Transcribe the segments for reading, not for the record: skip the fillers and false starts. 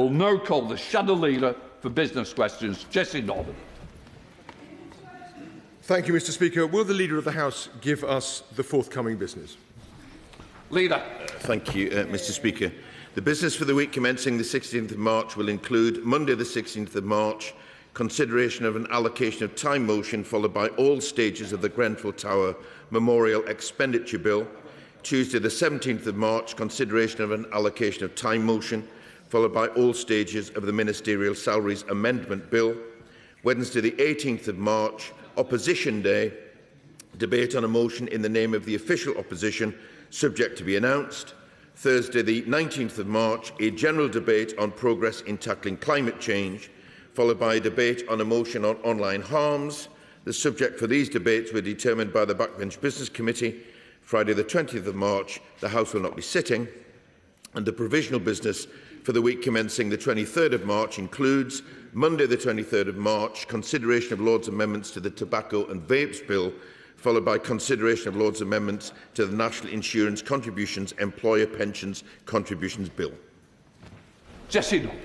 I will now call the Shadow Leader for business questions, Jesse Norman. Thank you, Mr. Speaker. Will the Leader of the House give us the forthcoming business? Leader. Thank you, Mr. Speaker. The business for the week commencing the 16th of March will include Monday the 16th of March, consideration of an allocation of time motion followed by all stages of the Grenfell Tower Memorial Expenditure Bill. Tuesday the 17th of March, consideration of an allocation of time motion followed by all stages of the Ministerial Salaries Amendment Bill. Wednesday the 18th of March, Opposition Day, debate on a motion in the name of the official opposition, subject to be announced. Thursday the 19th of March, a general debate on progress in tackling climate change, followed by a debate on a motion on online harms. The subject for these debates were determined by the Backbench Business Committee. Friday the 20th of March, the House will not be sitting, and the provisional business for the week commencing the 23rd of March includes Monday the 23rd of March, consideration of Lord's amendments to the Tobacco and Vapes Bill, followed by consideration of Lord's amendments to the National Insurance Contributions Employer Pensions Contributions Bill. Jesse Norman.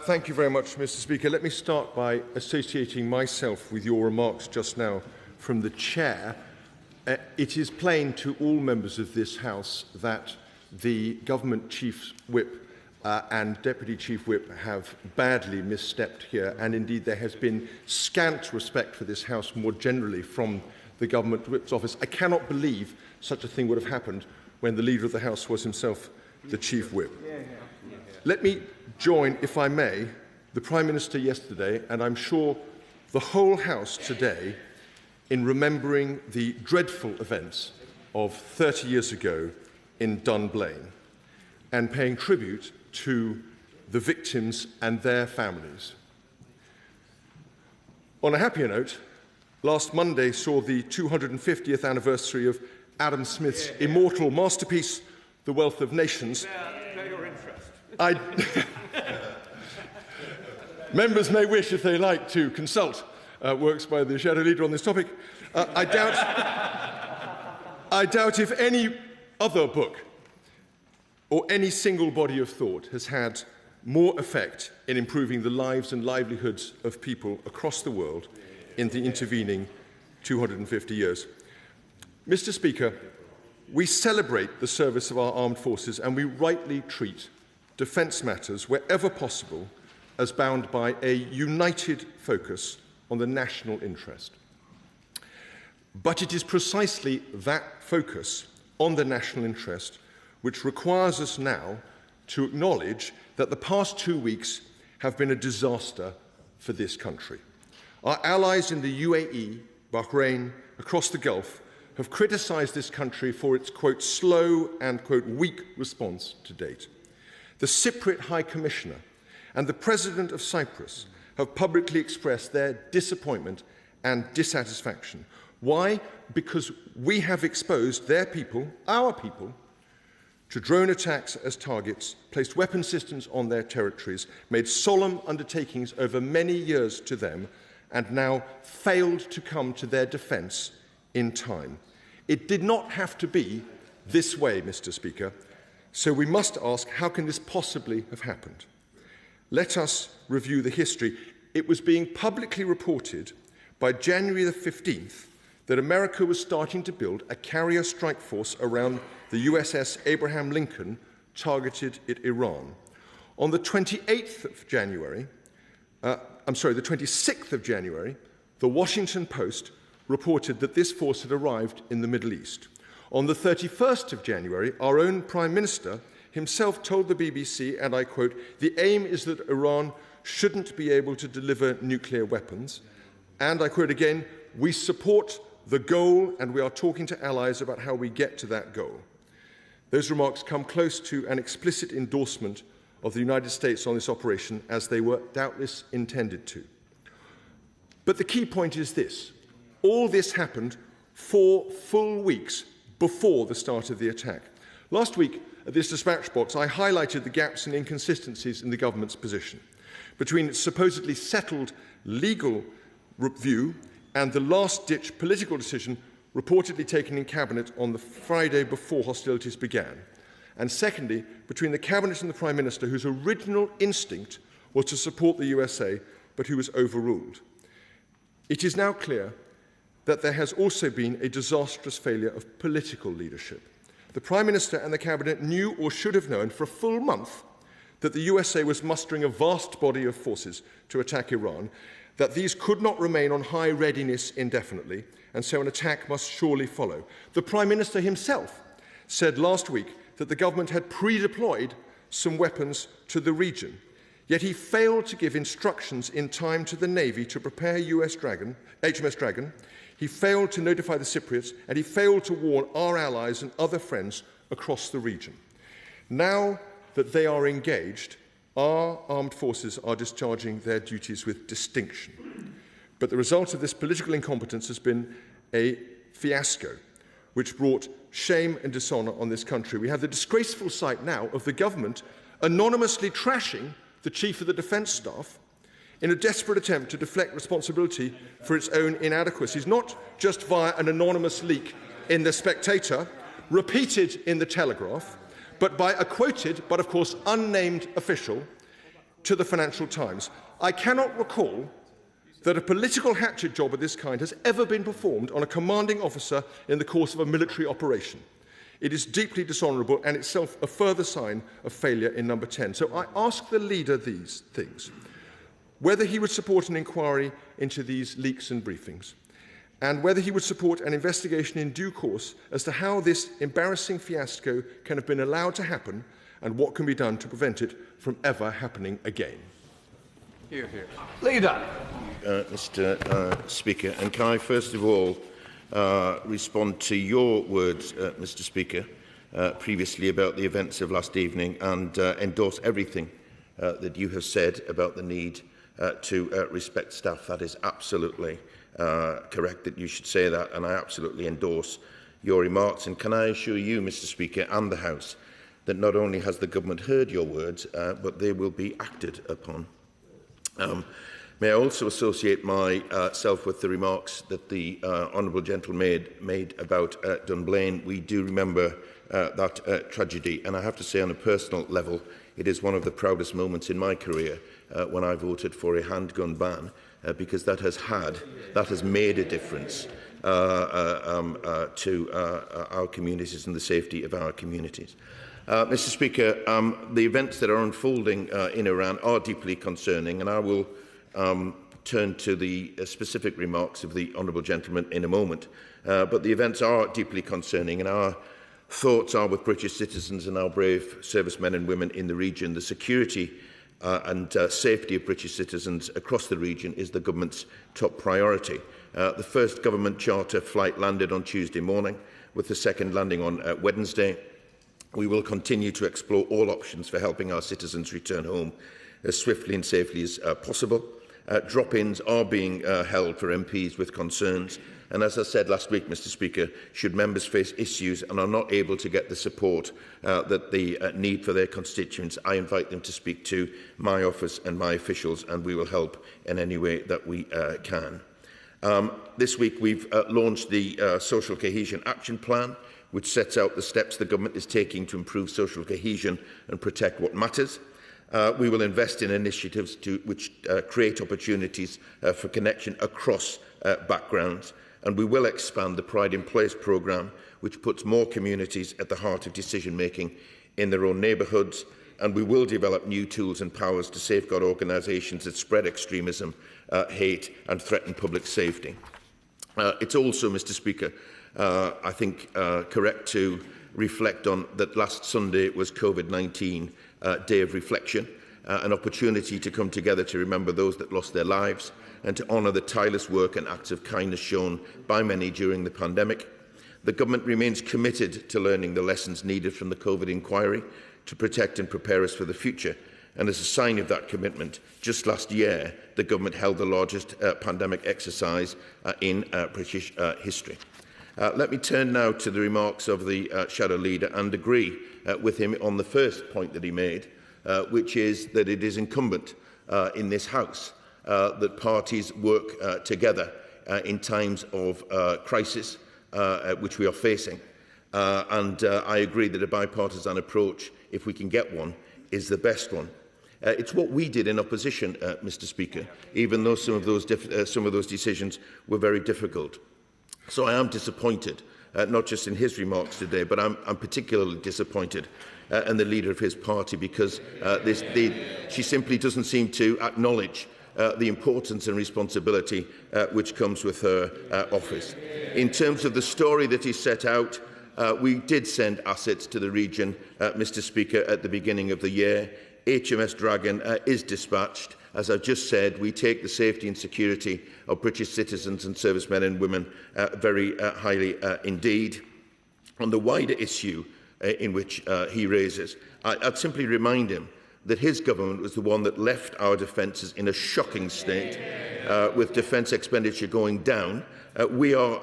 Thank you very much, Mr. Speaker. Let me start by associating myself with your remarks just now from the Chair. It is plain to all members of this House that the Government Chief Whip and Deputy Chief Whip have badly misstepped here, and indeed there has been scant respect for this House more generally from the Government Whip's office. I cannot believe such a thing would have happened when the Leader of the House was himself the Chief Whip. Let me join, if I may, the Prime Minister yesterday, and I'm sure the whole House today, in remembering the dreadful events of 30 years ago in Dunblane and paying tribute to the victims and their families. On a happier note, last Monday saw the 250th anniversary of Adam Smith's immortal masterpiece, The Wealth of Nations. Members may wish, if they like, to consult works by the Shadow Leader on this topic. I doubt if any other book or any single body of thought has had more effect in improving the lives and livelihoods of people across the world in the intervening 250 years. Mr. Speaker, we celebrate the service of our armed forces and we rightly treat defence matters, wherever possible, as bound by a united focus on the national interest. But it is precisely that focus on the national interest which requires us now to acknowledge that the past 2 weeks have been a disaster for this country. Our allies in the UAE, Bahrain, across the Gulf, have criticised this country for its, quote, slow and, quote, weak response to date. The Cypriot High Commissioner and the President of Cyprus have publicly expressed their disappointment and dissatisfaction. Why? Because we have exposed their people, our people, to drone attacks as targets, placed weapon systems on their territories, made solemn undertakings over many years to them, and now failed to come to their defence in time. It did not have to be this way, Mr. Speaker, so we must ask, how can this possibly have happened? Let us review the history. It was being publicly reported by January the 15th that America was starting to build a carrier strike force around the USS Abraham Lincoln targeted at Iran. On the 26th of January, the Washington Post reported that this force had arrived in the Middle East. On the 31st of January, our own Prime Minister himself told the BBC, and I quote, "The aim is that Iran shouldn't be able to deliver nuclear weapons." And I quote again, "We support the goal and we are talking to allies about how we get to that goal." Those remarks come close to an explicit endorsement of the United States on this operation, as they were doubtless intended to. But the key point is this. All this happened 4 full weeks before the start of the attack. Last week, at this dispatch box, I highlighted the gaps and inconsistencies in the government's position between its supposedly settled legal view and the last-ditch political decision reportedly taken in Cabinet on the Friday before hostilities began. And secondly, between the Cabinet and the Prime Minister, whose original instinct was to support the USA, but who was overruled. It is now clear that there has also been a disastrous failure of political leadership. The Prime Minister and the Cabinet knew or should have known for a full month that the USA was mustering a vast body of forces to attack Iran, that these could not remain on high readiness indefinitely, and so an attack must surely follow. The Prime Minister himself said last week that the government had pre-deployed some weapons to the region, yet he failed to give instructions in time to the Navy to prepare HMS Dragon. He failed to notify the Cypriots, and he failed to warn our allies and other friends across the region. Now that they are engaged, our armed forces are discharging their duties with distinction. But the result of this political incompetence has been a fiasco, which brought shame and dishonour on this country. We have the disgraceful sight now of the government anonymously trashing the Chief of the Defence Staff in a desperate attempt to deflect responsibility for its own inadequacies, not just via an anonymous leak in The Spectator, repeated in The Telegraph, but by a quoted, but of course unnamed official to the Financial Times. I cannot recall that a political hatchet job of this kind has ever been performed on a commanding officer in the course of a military operation. It is deeply dishonourable and itself a further sign of failure in number 10. So I ask the leader these things, whether he would support an inquiry into these leaks and briefings, and whether he would support an investigation in due course as to how this embarrassing fiasco can have been allowed to happen and what can be done to prevent it from ever happening again. Hear, hear. Leader. Mr. Speaker, and can I first of all respond to your words, Mr. Speaker, previously about the events of last evening, and endorse everything that you have said about the need to respect staff. That is absolutely correct that you should say that, and I absolutely endorse your remarks. And can I assure you, Mr. Speaker, and the House, that not only has the government heard your words, but they will be acted upon. May I also associate myself with the remarks that the Honourable Gentleman made about Dunblane. We do remember that tragedy, and I have to say on a personal level, it is one of the proudest moments in my career when I voted for a handgun ban, because that has made a difference to our communities and the safety of our communities. Mr. Speaker, the events that are unfolding in Iran are deeply concerning, and I will turn to the specific remarks of the Honourable Gentleman in a moment. But the events are deeply concerning, and our thoughts are with British citizens and our brave servicemen and women in the region. The security and safety of British citizens across the region is the government's top priority. The first government charter flight landed on Tuesday morning, with the second landing on Wednesday. We will continue to explore all options for helping our citizens return home as swiftly and safely as possible. Drop-ins are being held for MPs with concerns, and as I said last week, Mr. Speaker, should members face issues and are not able to get the support that they need for their constituents, I invite them to speak to my office and my officials, and we will help in any way that we can. This week we've launched the Social Cohesion Action Plan, which sets out the steps the government is taking to improve social cohesion and protect what matters. We will invest in initiatives which create opportunities for connection across backgrounds, and we will expand the Pride in Place programme, which puts more communities at the heart of decision-making in their own neighbourhoods, and we will develop new tools and powers to safeguard organisations that spread extremism, hate and threaten public safety. It's also, Mr. Speaker, I think correct to reflect on that last Sunday was COVID-19 Day of Reflection, an opportunity to come together to remember those that lost their lives and to honour the tireless work and acts of kindness shown by many during the pandemic. The government remains committed to learning the lessons needed from the COVID inquiry to protect and prepare us for the future. And as a sign of that commitment, just last year, the government held the largest pandemic exercise in British history. Let me turn now to the remarks of the Shadow Leader and agree with him on the first point that he made, which is that it is incumbent in this House that parties work together in times of crisis, which we are facing. I agree that a bipartisan approach, if we can get one, is the best one. It's what we did in opposition, Mr. Speaker, even though some of those decisions were very difficult. So I am disappointed, not just in his remarks today, but I'm particularly disappointed in the leader of his party, because she simply doesn't seem to acknowledge the importance and responsibility which comes with her office. In terms of the story that he set out, we did send assets to the region, Mr. Speaker, at the beginning of the year. HMS Dragon is dispatched. As I've just said, we take the safety and security of British citizens and servicemen and women very highly indeed. On the wider issue in which he raises, I'd simply remind him that his government was the one that left our defences in a shocking state, with defence expenditure going down. We are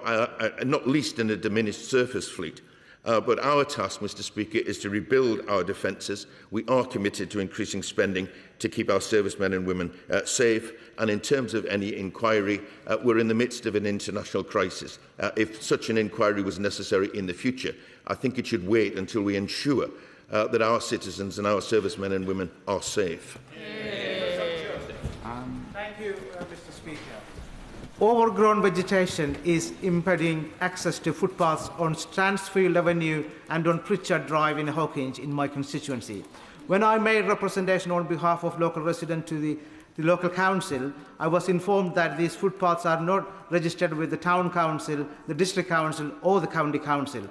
not least in a diminished surface fleet. But our task, Mr. Speaker, is to rebuild our defences. We are committed to increasing spending to keep our servicemen and women safe. And in terms of any inquiry, we're in the midst of an international crisis. If such an inquiry was necessary in the future, I think it should wait until we ensure that our citizens and our servicemen and women are safe. Thank you, Mr. Speaker. Overgrown vegetation is impeding access to footpaths on Stansfield Avenue and on Pritchard Drive in Hawkinge in my constituency. When I made representation on behalf of local residents to the local council, I was informed that these footpaths are not registered with the town council, the district council or the county council.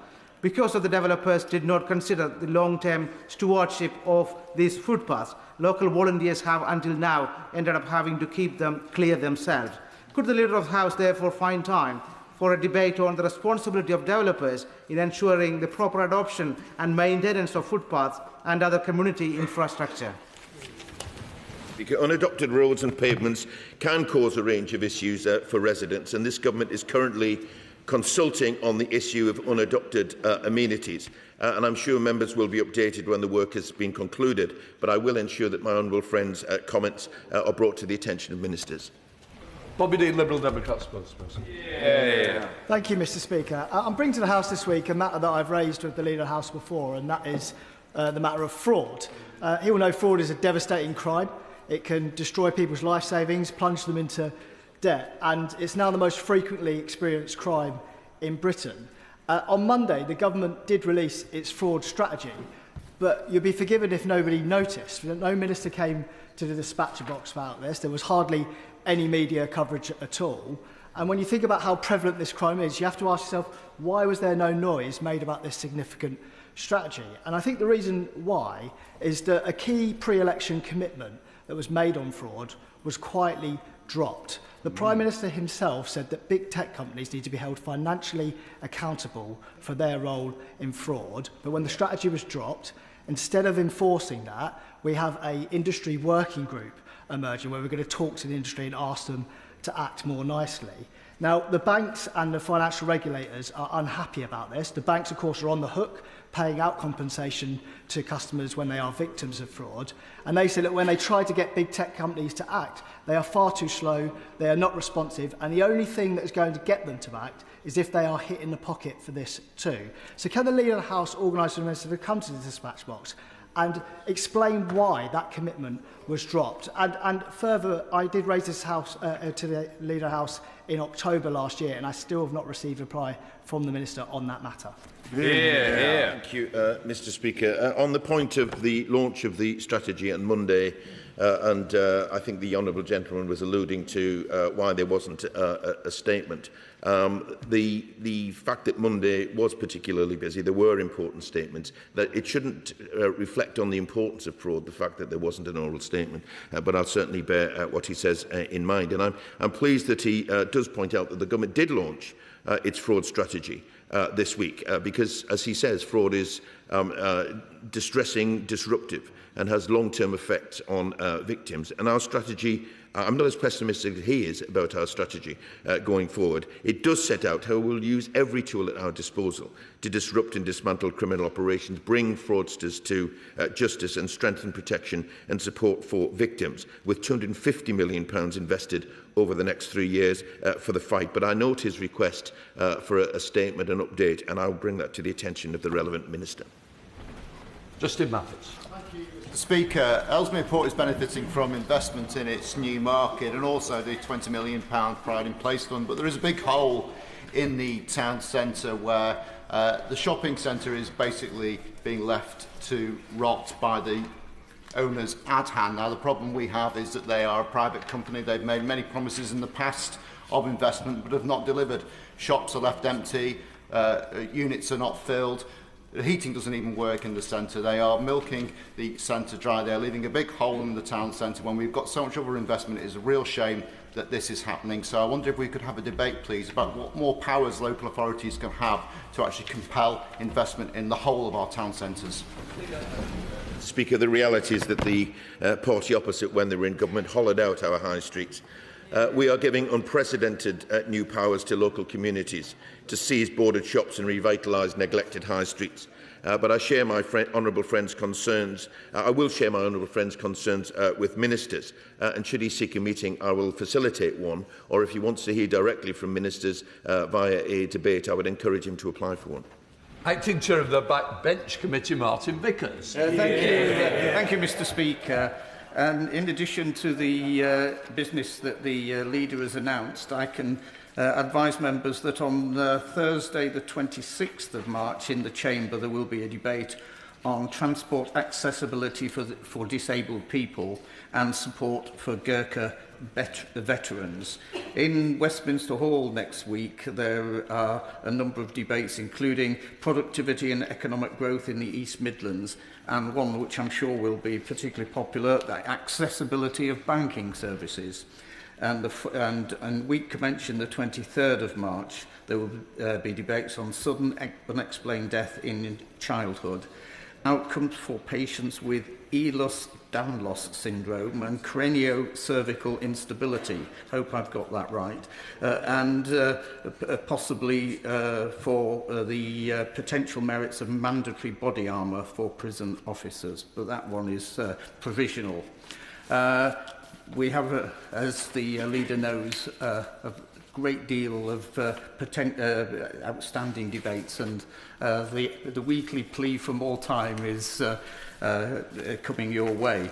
Because of the developers did not consider the long-term stewardship of these footpaths, local volunteers have until now ended up having to keep them clear themselves. Could the Leader of the House therefore find time for a debate on the responsibility of developers in ensuring the proper adoption and maintenance of footpaths and other community infrastructure? Unadopted roads and pavements can cause a range of issues for residents, and this government is currently consulting on the issue of unadopted amenities. And I'm sure members will be updated when the work has been concluded, but I will ensure that my honourable friends' comments are brought to the attention of ministers. Bobby Dean, Liberal Democrat spokesperson. Thank you, Mr. Speaker. I'm bringing to the House this week a matter that I've raised with the Leader of the House before, and that is the matter of fraud. He will know fraud is a devastating crime. It can destroy people's life savings, plunge them into debt, and it's now the most frequently experienced crime in Britain. On Monday, the government did release its fraud strategy, but you'll be forgiven if nobody noticed. No minister came to the dispatcher box about this. There was hardly any media coverage at all. And when you think about how prevalent this crime is, you have to ask yourself, why was there no noise made about this significant strategy? And I think the reason why is that a key pre-election commitment that was made on fraud was quietly dropped. The Prime Minister himself said that big tech companies need to be held financially accountable for their role in fraud. But when the strategy was dropped, instead of enforcing that, we have an industry working group emerging where we're going to talk to the industry and ask them to act more nicely. Now, the banks and the financial regulators are unhappy about this. The banks, of course, are on the hook, paying out compensation to customers when they are victims of fraud. And they say that when they try to get big tech companies to act, they are far too slow, they are not responsive, and the only thing that is going to get them to act is if they are hit in the pocket for this too. So can the Leader of the House organise a minister to come to the dispatch box and explain why that commitment was dropped? And further, I did raise this house to the Leader of the House in October last year, and I still have not received a reply from the Minister on that matter. Thank you, Mr. Speaker. On the point of the launch of the strategy on Monday, I think the honourable gentleman was alluding to why there wasn't a statement. The fact that Monday was particularly busy, there were important statements, that it shouldn't reflect on the importance of fraud, the fact that there wasn't an oral statement, but I'll certainly bear what he says in mind. And I'm pleased that he does point out that the government did launch its fraud strategy this week, because, as he says, fraud is distressing, disruptive, and has long-term effects on victims. And our strategy, I'm not as pessimistic as he is about our strategy going forward. It does set out how we'll use every tool at our disposal to disrupt and dismantle criminal operations, bring fraudsters to justice and strengthen protection and support for victims, with £250 million invested over the next 3 years for the fight. But I note his request for a statement and update, and I'll bring that to the attention of the relevant minister. Justin Mathis. Thank you, Mr. Speaker. Ellesmere Port is benefiting from investment in its new market and also the £20 million Pride in Place Fund, but there is a big hole in the town centre where the shopping centre is basically being left to rot by the owners ad hand. Now, the problem we have is that they are a private company. They've made many promises in the past of investment but have not delivered. Shops are left empty, units are not filled. The heating doesn't even work in the centre. They are milking the centre dry. They're leaving a big hole in the town centre when we've got so much other investment. It is a real shame that this is happening. So I wonder if we could have a debate, please, about what more powers local authorities can have to actually compel investment in the whole of our town centres. Speaker, the reality is that the party opposite, when they were in government, hollowed out our high streets. We are giving unprecedented new powers to local communities to seize boarded shops and revitalise neglected high streets. But I share my honourable friend's concerns. I will share my honourable friend's concerns with ministers. And should he seek a meeting, I will facilitate one. Or if he wants to hear directly from ministers via a debate, I would encourage him to apply for one. Acting Chair of the Backbench Committee, Martin Vickers. Thank you, Mr. Speaker. In addition to the business that the leader has announced, I can advise members that on Thursday, the 26th of March, in the Chamber, there will be a debate on transport accessibility for disabled people and support for Kyrke veterans. In Westminster Hall next week, there are a number of debates, including productivity and economic growth in the East Midlands, and one which I'm sure will be particularly popular, the accessibility of banking services. And week commencing the 23rd of March, there will be debates on sudden unexplained death in childhood, outcomes for patients with Ehlers-Danlos syndrome and craniocervical instability. Hope I've got that right. And possibly for the potential merits of mandatory body armour for prison officers. But that one is provisional. We have, as the leader knows, a great deal of outstanding debates, and the weekly plea for more time is coming your way.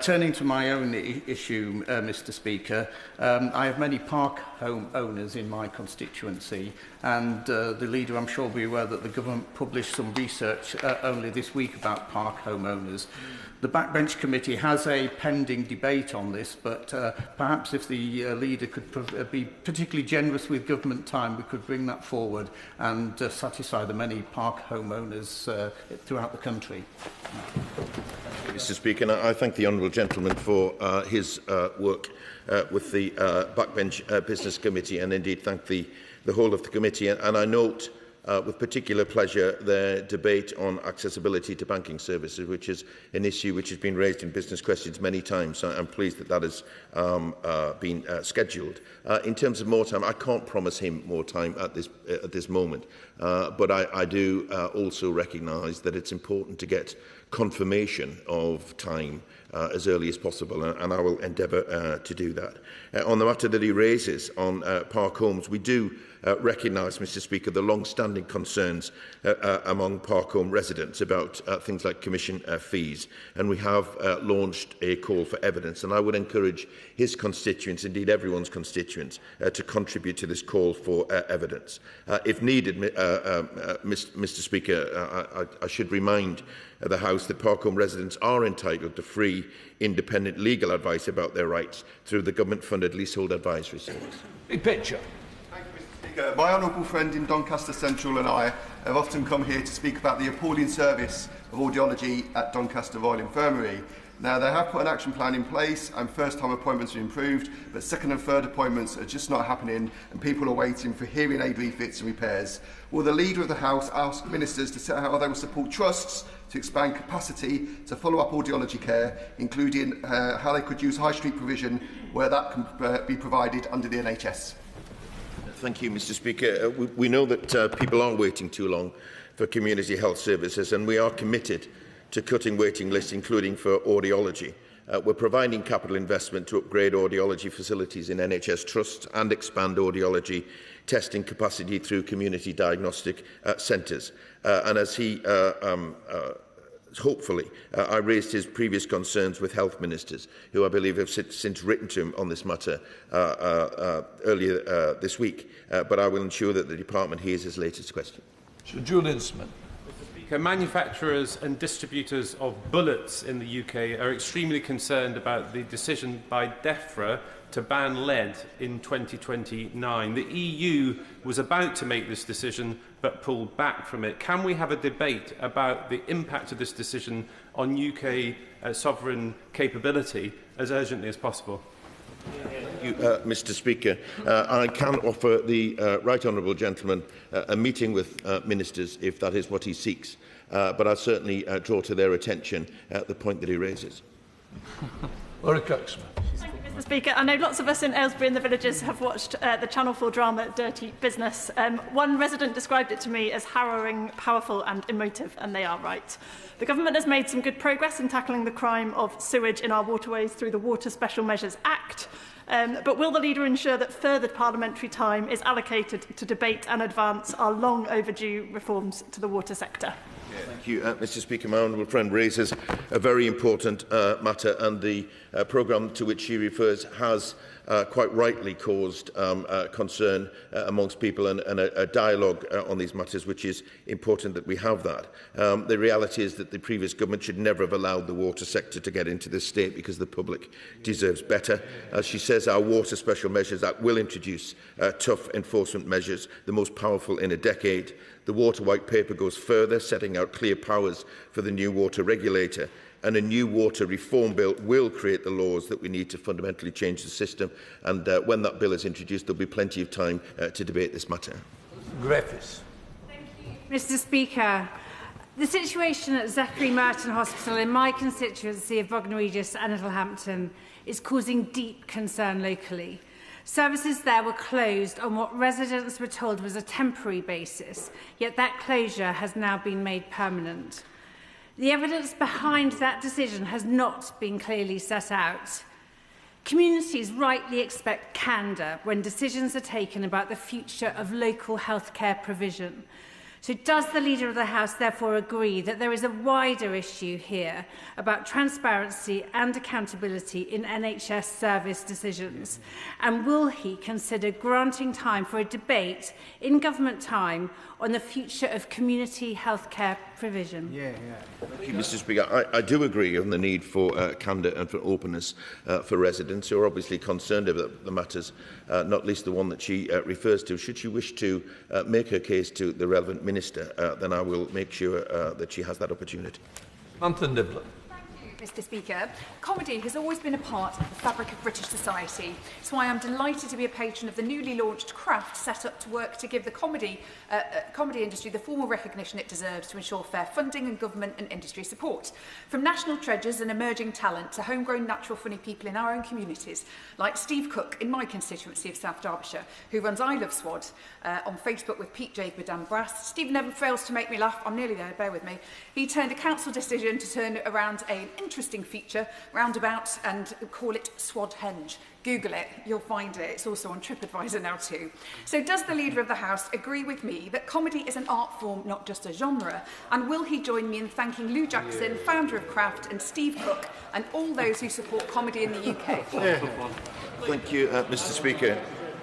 Turning to my own issue, Mr. Speaker, I have many park home owners in my constituency, and the leader, I'm sure, will be aware that the government published some research only this week about park home owners. The Backbench Committee has a pending debate on this, but perhaps if the leader could be particularly generous with government time, we could bring that forward and satisfy the many park homeowners throughout the country. Mr. Speaker, and I thank the honourable gentleman for his work with the Backbench Business Committee, and indeed thank the whole of the committee. And I note with particular pleasure their debate on accessibility to banking services, which is an issue which has been raised in business questions many times. So I'm pleased that that has been scheduled. In terms of more time, I can't promise him more time at this moment, but I do also recognise that it's important to get confirmation of time as early as possible, and I will endeavour to do that. On the matter that he raises on park homes, we do recognise, Mr. Speaker, the long-standing concerns among park home residents about things like commission fees, and we have launched a call for evidence, and I would encourage his constituents, indeed everyone's constituents, to contribute to this call for evidence. If needed, Mr. Speaker, I should remind the House that park home residents are entitled to free, independent legal advice about their rights through the government-funded Leasehold Advisory Service. Big picture. Thank you, Mr. Speaker. My honourable friend in Doncaster Central and I have often come here to speak about the appalling service of audiology at Doncaster Royal Infirmary. Now, they have put an action plan in place and first-time appointments are improved, but second and third appointments are just not happening and people are waiting for hearing aid refits and repairs. Will the Leader of the House ask ministers to set out how they will support trusts to expand capacity to follow up audiology care, including how they could use high street provision where that can be provided under the NHS? Thank you, Mr. Speaker. We know that people are waiting too long for community health services, and we are committed to cutting waiting lists, including for audiology. We're providing capital investment to upgrade audiology facilities in NHS trusts and expand audiology testing capacity through community diagnostic centres. And as he hopefully, I raised his previous concerns with health ministers, who I believe have since written to him on this matter earlier this week. But I will ensure that the department hears his latest question. Sir Julian Smith. Manufacturers and distributors of bullets in the UK are extremely concerned about the decision by DEFRA to ban lead in 2029. The EU was about to make this decision but pulled back from it. Can we have a debate about the impact of this decision on UK sovereign capability as urgently as possible? Thank you, Mr. Speaker. I can offer the right honourable gentleman a meeting with ministers if that is what he seeks, but I'll certainly draw to their attention the point that he raises. Kyrke-Smith. Thank you, Mr. Speaker. I know lots of us in Aylesbury and the villages have watched the Channel 4 drama Dirty Business. One resident described it to me as harrowing, powerful and emotive, and they are right. The government has made some good progress in tackling the crime of sewage in our waterways through the Water Special Measures Act. But will the Leader ensure that further parliamentary time is allocated to debate and advance our long overdue reforms to the water sector? Thank you, Mr. Speaker. My honourable friend raises a very important matter, and the programme to which she refers has quite rightly caused concern amongst people and a dialogue on these matters, which is important that we have that. The reality is that the previous government should never have allowed the water sector to get into this state, because the public deserves better. As she says, our Water Special Measures Act will introduce tough enforcement measures, the most powerful in a decade. The Water White Paper goes further, setting out clear powers for the new water regulator, and a new water reform bill will create the laws that we need to fundamentally change the system. And when that bill is introduced, there will be plenty of time to debate this matter. Griffiths. Thank you, Mr. Speaker. The situation at Zachary Merton Hospital in my constituency of Bognor, Regis and Littlehampton is causing deep concern locally. Services there were closed on what residents were told was a temporary basis, yet that closure has now been made permanent. The evidence behind that decision has not been clearly set out. Communities rightly expect candour when decisions are taken about the future of local healthcare provision. So does the Leader of the House therefore agree that there is a wider issue here about transparency and accountability in NHS service decisions? And will he consider granting time for a debate in government time on the future of community healthcare provision? Thank you, Mr. Speaker. I do agree on the need for candour and for openness for residents who are obviously concerned about the matters, not least the one that she refers to. Should she wish to make her case to the relevant minister, then I will make sure that she has that opportunity. Samantha Niblett. Mr. Speaker, comedy has always been a part of the fabric of British society. It's why I'm delighted to be a patron of the newly launched Craft, set up to work to give the comedy industry the formal recognition it deserves to ensure fair funding and government and industry support. From national treasures and emerging talent to homegrown natural funny people in our own communities, like Steve Cook in my constituency of South Derbyshire, who runs I Love Swad on Facebook with Pete Jacob and Brass. Steve never fails to make me laugh. I'm nearly there, bear with me. He turned a council decision to turn around an interesting feature roundabout and call it Swadhenge. Google it, you'll find it. It's also on TripAdvisor now too. So does the Leader of the House agree with me that comedy is an art form, not just a genre? And will he join me in thanking Lou Jackson, founder of Craft, and Steve Cook, and all those who support comedy in the UK? Thank you, Mr. Speaker.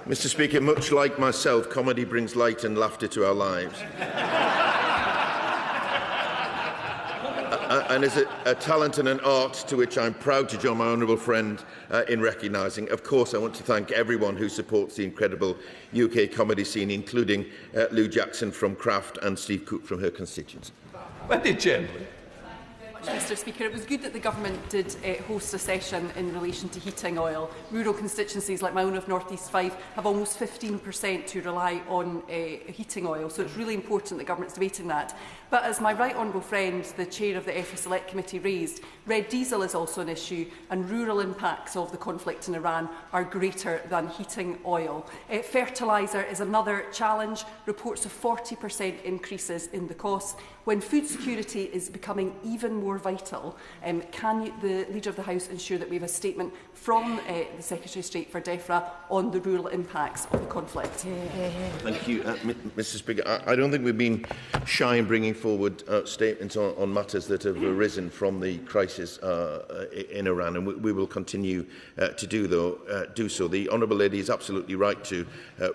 Mr. Speaker, much like myself, comedy brings light and laughter to our lives. And is a talent and an art to which I'm proud to join my honourable friend in recognising. Of course, I want to thank everyone who supports the incredible UK comedy scene, including Lou Jackson from Craft and Steve Cook from her constituency. Wendy Chamberlain. much, Mr Speaker. It was good that the Government did host a session in relation to heating oil. Rural constituencies like my own of North East 5 have almost 15% who rely on heating oil, so it's really important that Government's debating that. But as my right honourable friend, the chair of the EFRA Select Committee, raised, red diesel is also an issue, and rural impacts of the conflict in Iran are greater than heating oil. Fertiliser is another challenge. Reports of 40% increases in the costs. When food security is becoming even more vital, can the Leader of the House ensure that we have a statement from the Secretary of State for DEFRA on the rural impacts of the conflict? Thank you, Mr Speaker. I don't think we've been shy in bringing forward statements on matters that have arisen from the crisis in Iran, and we will continue to do so. The Honourable Lady is absolutely right to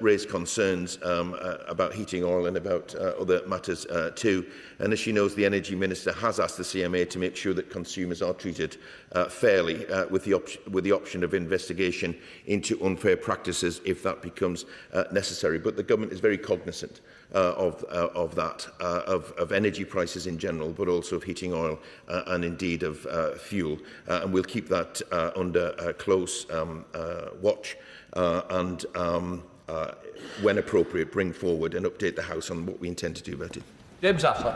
raise concerns about heating oil and about other matters too. And as she knows, the Energy Minister has asked the CMA to make sure that consumers are treated fairly, with the option of investigation into unfair practices if that becomes necessary. But the Government is very cognisant of that, of energy prices in general, but also of heating oil and indeed of fuel. And we'll keep that under close watch and, when appropriate, bring forward and update the House on what we intend to do about it. James Asler.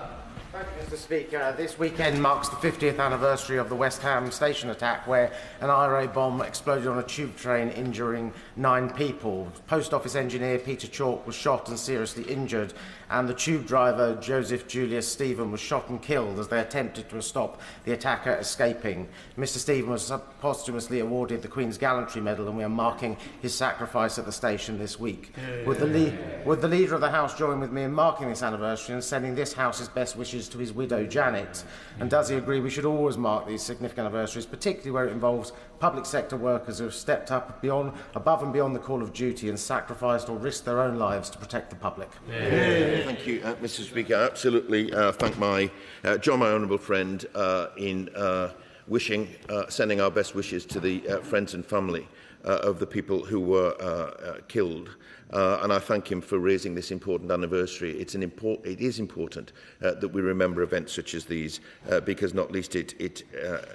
Thank you, Mr Speaker. This weekend marks the 50th anniversary of the West Ham station attack, where an IRA bomb exploded on a tube train, injuring 9 people. Post Office engineer Peter Chalk was shot and seriously injured, and the tube driver Joseph Julius Stephen was shot and killed as they attempted to stop the attacker escaping. Mr Stephen was posthumously awarded the Queen's Gallantry Medal, and we are marking his sacrifice at the station this week. Would the Leader of the House join with me in marking this anniversary and sending this House's best wishes to his widow Janet? And does he agree we should always mark these significant anniversaries, particularly where it involves public sector workers who have stepped up above and beyond the call of duty and sacrificed or risked their own lives to protect the public? Thank you, Mr Speaker. I absolutely thank my honourable friend in sending our best wishes to the friends and family of the people who were killed. And I thank him for raising this important anniversary. It is important that we remember events such as these, because not least it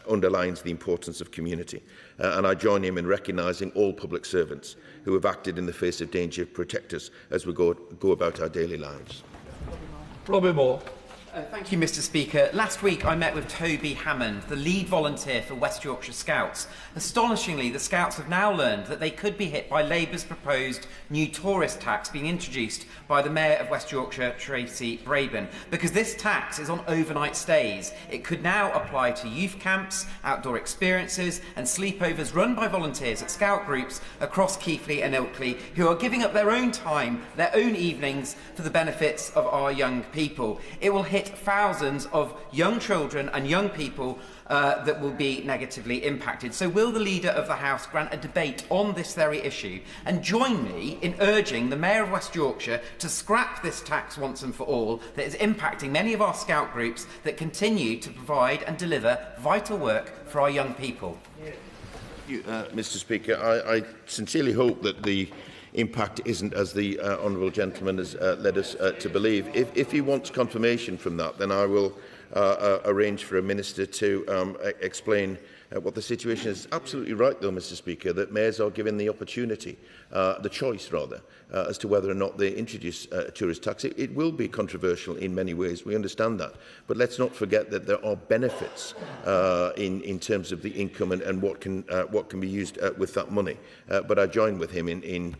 underlines the importance of community. And I join him in recognising all public servants who have acted in the face of danger to protect us as we go about our daily lives. Robin Moore. Thank you, Mr Speaker. Last week I met with Toby Hammond, the lead volunteer for West Yorkshire Scouts. Astonishingly, the Scouts have now learned that they could be hit by Labour's proposed new tourist tax being introduced by the Mayor of West Yorkshire, Tracy Brabin. Because this tax is on overnight stays, it could now apply to youth camps, outdoor experiences and sleepovers run by volunteers at Scout groups across Keighley and Ilkley, who are giving up their own time, their own evenings, for the benefits of our young people. It will hit thousands of young children and young people that will be negatively impacted. So will the Leader of the House grant a debate on this very issue and join me in urging the Mayor of West Yorkshire to scrap this tax once and for all that is impacting many of our Scout groups that continue to provide and deliver vital work for our young people? Thank you, Mr Speaker. I sincerely hope that the impact isn't as the honourable gentleman has led us to believe. If he wants confirmation from that, then I will arrange for a minister to explain what the situation is. Absolutely right, though, Mr Speaker, that mayors are given the opportunity, the choice rather, as to whether or not they introduce a tourist tax. It will be controversial in many ways, we understand that, but let's not forget that there are benefits in terms of the income and what can be used with that money. But I join with him in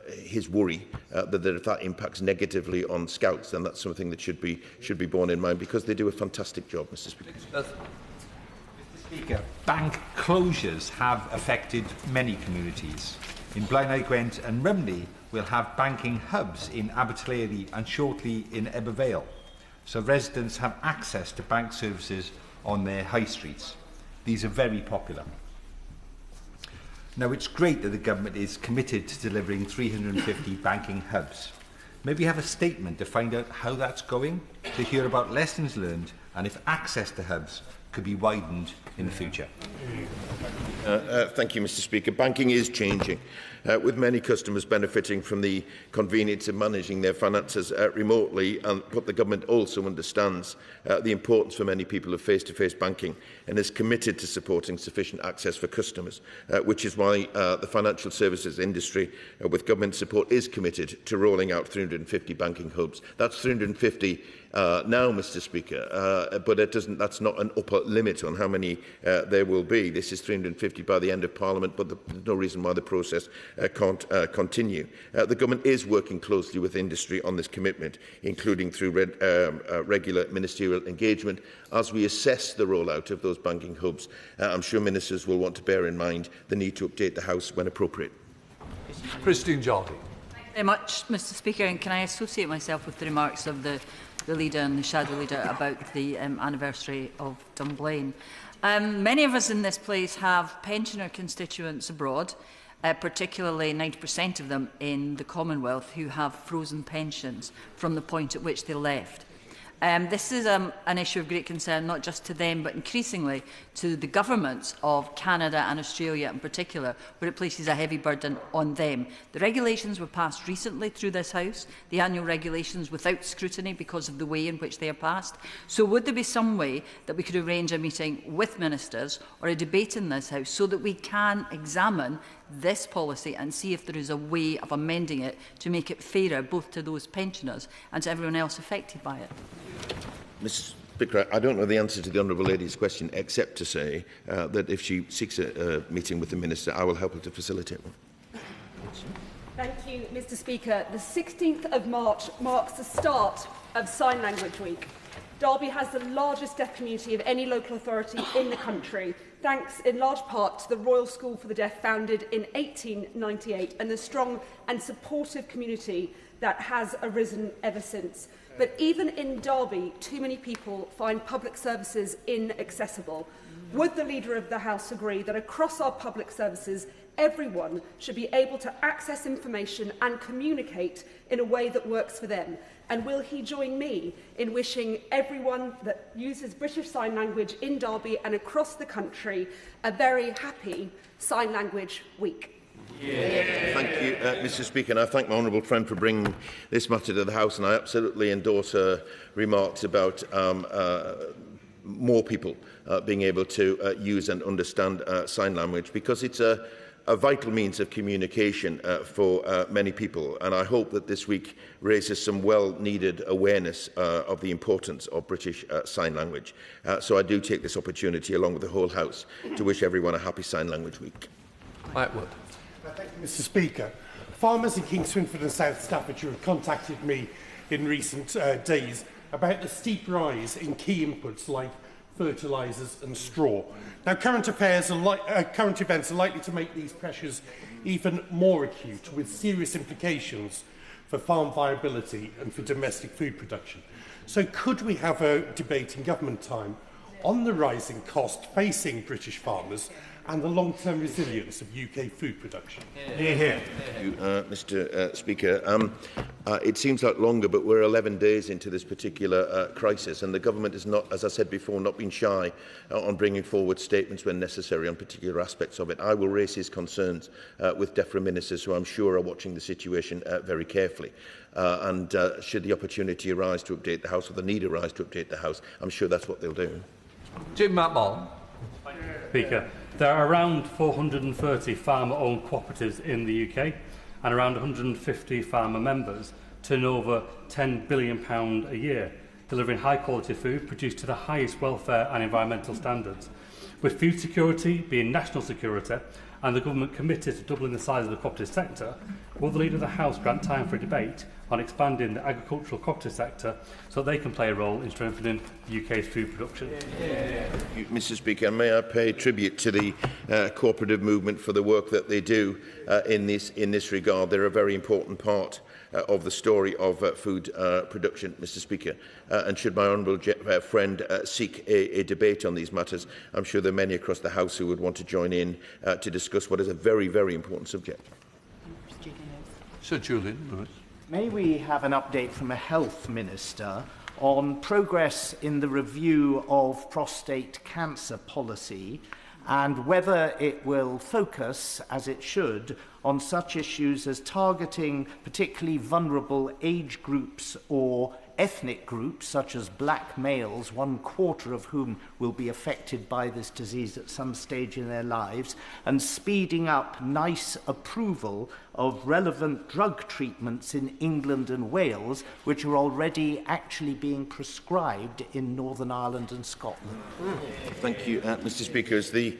his worry that if that impacts negatively on Scouts, then that's something that should be borne in mind, because they do a fantastic job, Mr Speaker. Mr Speaker, bank closures have affected many communities. In Blaenau Gwent and Rymney, we'll have banking hubs in Abertillery and shortly in Ebervale, so residents have access to bank services on their high streets. These are very popular. Now, it's great that the government is committed to delivering 350 banking hubs. Maybe we have a statement to find out how that's going, to hear about lessons learned and if access to hubs could be widened in the future. Thank you, Mr. Speaker. Banking is changing, with many customers benefiting from the convenience of managing their finances remotely, but the government also understands the importance for many people of face-to-face banking and is committed to supporting sufficient access for customers, which is why the financial services industry, with government support, is committed to rolling out 350 banking hubs. That's 350 now, Mr. Speaker, but that's not an upper limit on how many there will be. This is 350 by the end of Parliament, but there's no reason why the process can't continue. The government is working closely with industry on this commitment, including through regular ministerial engagement. As we assess the rollout of those banking hubs, I'm sure ministers will want to bear in mind the need to update the House when appropriate. Christine Jolly. Thank you very much, Mr. Speaker, and can I associate myself with the remarks of the Leader and the Shadow Leader about the anniversary of Dunblane. Many of us in this place have pensioner constituents abroad, particularly 90% of them in the Commonwealth, who have frozen pensions from the point at which they left. This is an issue of great concern, not just to them, but increasingly to the governments of Canada and Australia in particular, where it places a heavy burden on them. The regulations were passed recently through this House, the annual regulations without scrutiny because of the way in which they are passed. So would there be some way that we could arrange a meeting with ministers or a debate in this House so that we can examine this policy and see if there is a way of amending it to make it fairer both to those pensioners and to everyone else affected by it? Mr. Speaker, I don't know the answer to the Honourable Lady's question, except to say that if she seeks a meeting with the Minister, I will help her to facilitate one. Thank you, Mr. Speaker. The 16th of March marks the start of Sign Language Week. Derby has the largest deaf community of any local authority in the country, thanks in large part to the Royal School for the Deaf, founded in 1898, and the strong and supportive community that has arisen ever since. But even in Derby, too many people find public services inaccessible. Would the Leader of the House agree that across our public services, everyone should be able to access information and communicate in a way that works for them? And will he join me in wishing everyone that uses British Sign Language in Derby and across the country a very happy Sign Language Week? Thank you, Mr. Speaker, and I thank my honourable friend for bringing this matter to the House, and I absolutely endorse her remarks about more people being able to use and understand sign language, because it's a vital means of communication for many people, and I hope that this week raises some well-needed awareness of the importance of British Sign Language. So I do take this opportunity, along with the whole House, to wish everyone a happy Sign Language Week. Lightwood. Thank you, Mr. Speaker. Farmers in King Swinford and South Staffordshire have contacted me in recent days about the steep rise in key inputs like fertilisers and straw. Now, current events are likely to make these pressures even more acute, with serious implications for farm viability and for domestic food production. So could we have a debate in government time on the rising cost facing British farmers and the long-term resilience of UK food production? Thank you, Mr. Speaker. It seems like longer, but we're 11 days into this particular crisis, and the government has not, as I said before, not been shy on bringing forward statements when necessary on particular aspects of it. I will raise his concerns with DEFRA ministers, who I'm sure are watching the situation very carefully. And should the opportunity arise to update the House, or the need arise to update the House, I'm sure that's what they'll do. Jim Matmall. Speaker, there are around 430 farmer-owned cooperatives in the UK and around 150 farmer members, turning over £10 billion a year, delivering high-quality food produced to the highest welfare and environmental standards. With food security being national security and the government committed to doubling the size of the cooperative sector, will the Leader of the House grant time for a debate on expanding the agricultural cooperative sector so that they can play a role in strengthening the UK's food production? Mr. Speaker, may I pay tribute to the cooperative movement for the work that they do in this regard. They're a very important part of the story of food production, Mr. Speaker. And should my honourable friend seek a debate on these matters, I'm sure there are many across the House who would want to join in to discuss what is a very, very important subject. Sir Julian. May we have an update from a health minister on progress in the review of prostate cancer policy and whether it will focus, as it should, on such issues as targeting particularly vulnerable age groups or ethnic groups, such as black males, 1/4 of whom will be affected by this disease at some stage in their lives, and speeding up NICE approval of relevant drug treatments in England and Wales, which are already actually being prescribed in Northern Ireland and Scotland. Thank you, Mr. Speaker. As the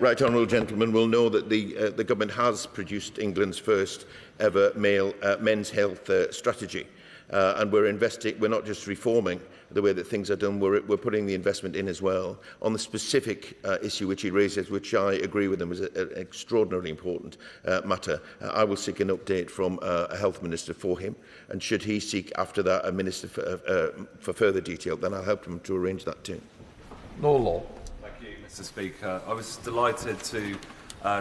right honourable gentleman will know, that the government has produced England's first ever men's health strategy. And we're not just reforming the way that things are done, we're putting the investment in as well. On the specific issue which he raises, which I agree with him is an extraordinarily important matter, I will seek an update from a health minister for him, and should he seek after that a minister for further detail, then I'll help him to arrange that too. No law. Thank you, Mr. Speaker. I was delighted to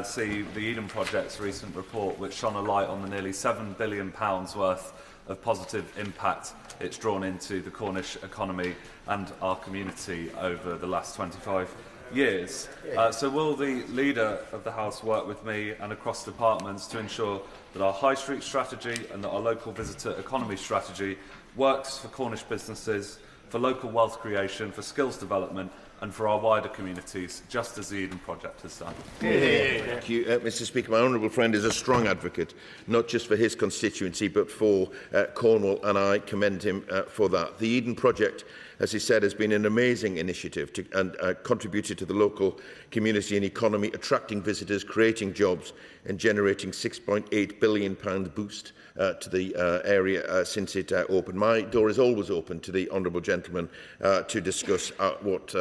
see the Eden Project's recent report, which shone a light on the nearly £7 billion worth of positive impact it's drawn into the Cornish economy and our community over the last 25 years. So will the Leader of the House work with me and across departments to ensure that our High Street strategy and that our local visitor economy strategy works for Cornish businesses, for local wealth creation, for skills development and for our wider communities, just as the Eden Project has done? Thank you, Mr. Speaker. My honourable friend is a strong advocate, not just for his constituency, but for Cornwall, and I commend him for that. The Eden Project, as he said, has been an amazing initiative and contributed to the local community and economy, attracting visitors, creating jobs and generating £6.8 billion boost to the area since it opened. My door is always open to the honourable gentleman to discuss what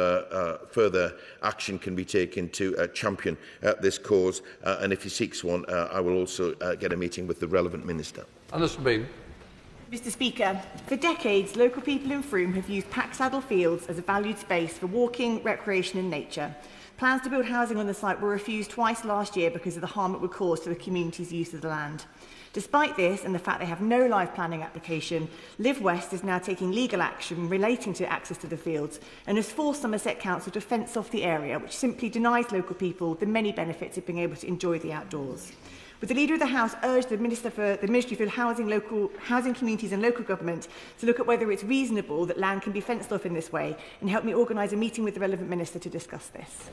further action can be taken to champion this cause, and if he seeks one, I will also get a meeting with the relevant minister. Alison Bean. Mr. Speaker, for decades, local people in Frome have used Packsaddle Fields as a valued space for walking, recreation and nature. Plans to build housing on the site were refused twice last year because of the harm it would cause to the community's use of the land. Despite this and the fact they have no live planning application, Live West is now taking legal action relating to access to the fields and has forced Somerset Council to fence off the area, which simply denies local people the many benefits of being able to enjoy the outdoors. Would the Leader of the House urge the Ministry for Housing, Communities and Local Government to look at whether it's reasonable that land can be fenced off in this way, and help me organise a meeting with the relevant Minister to discuss this?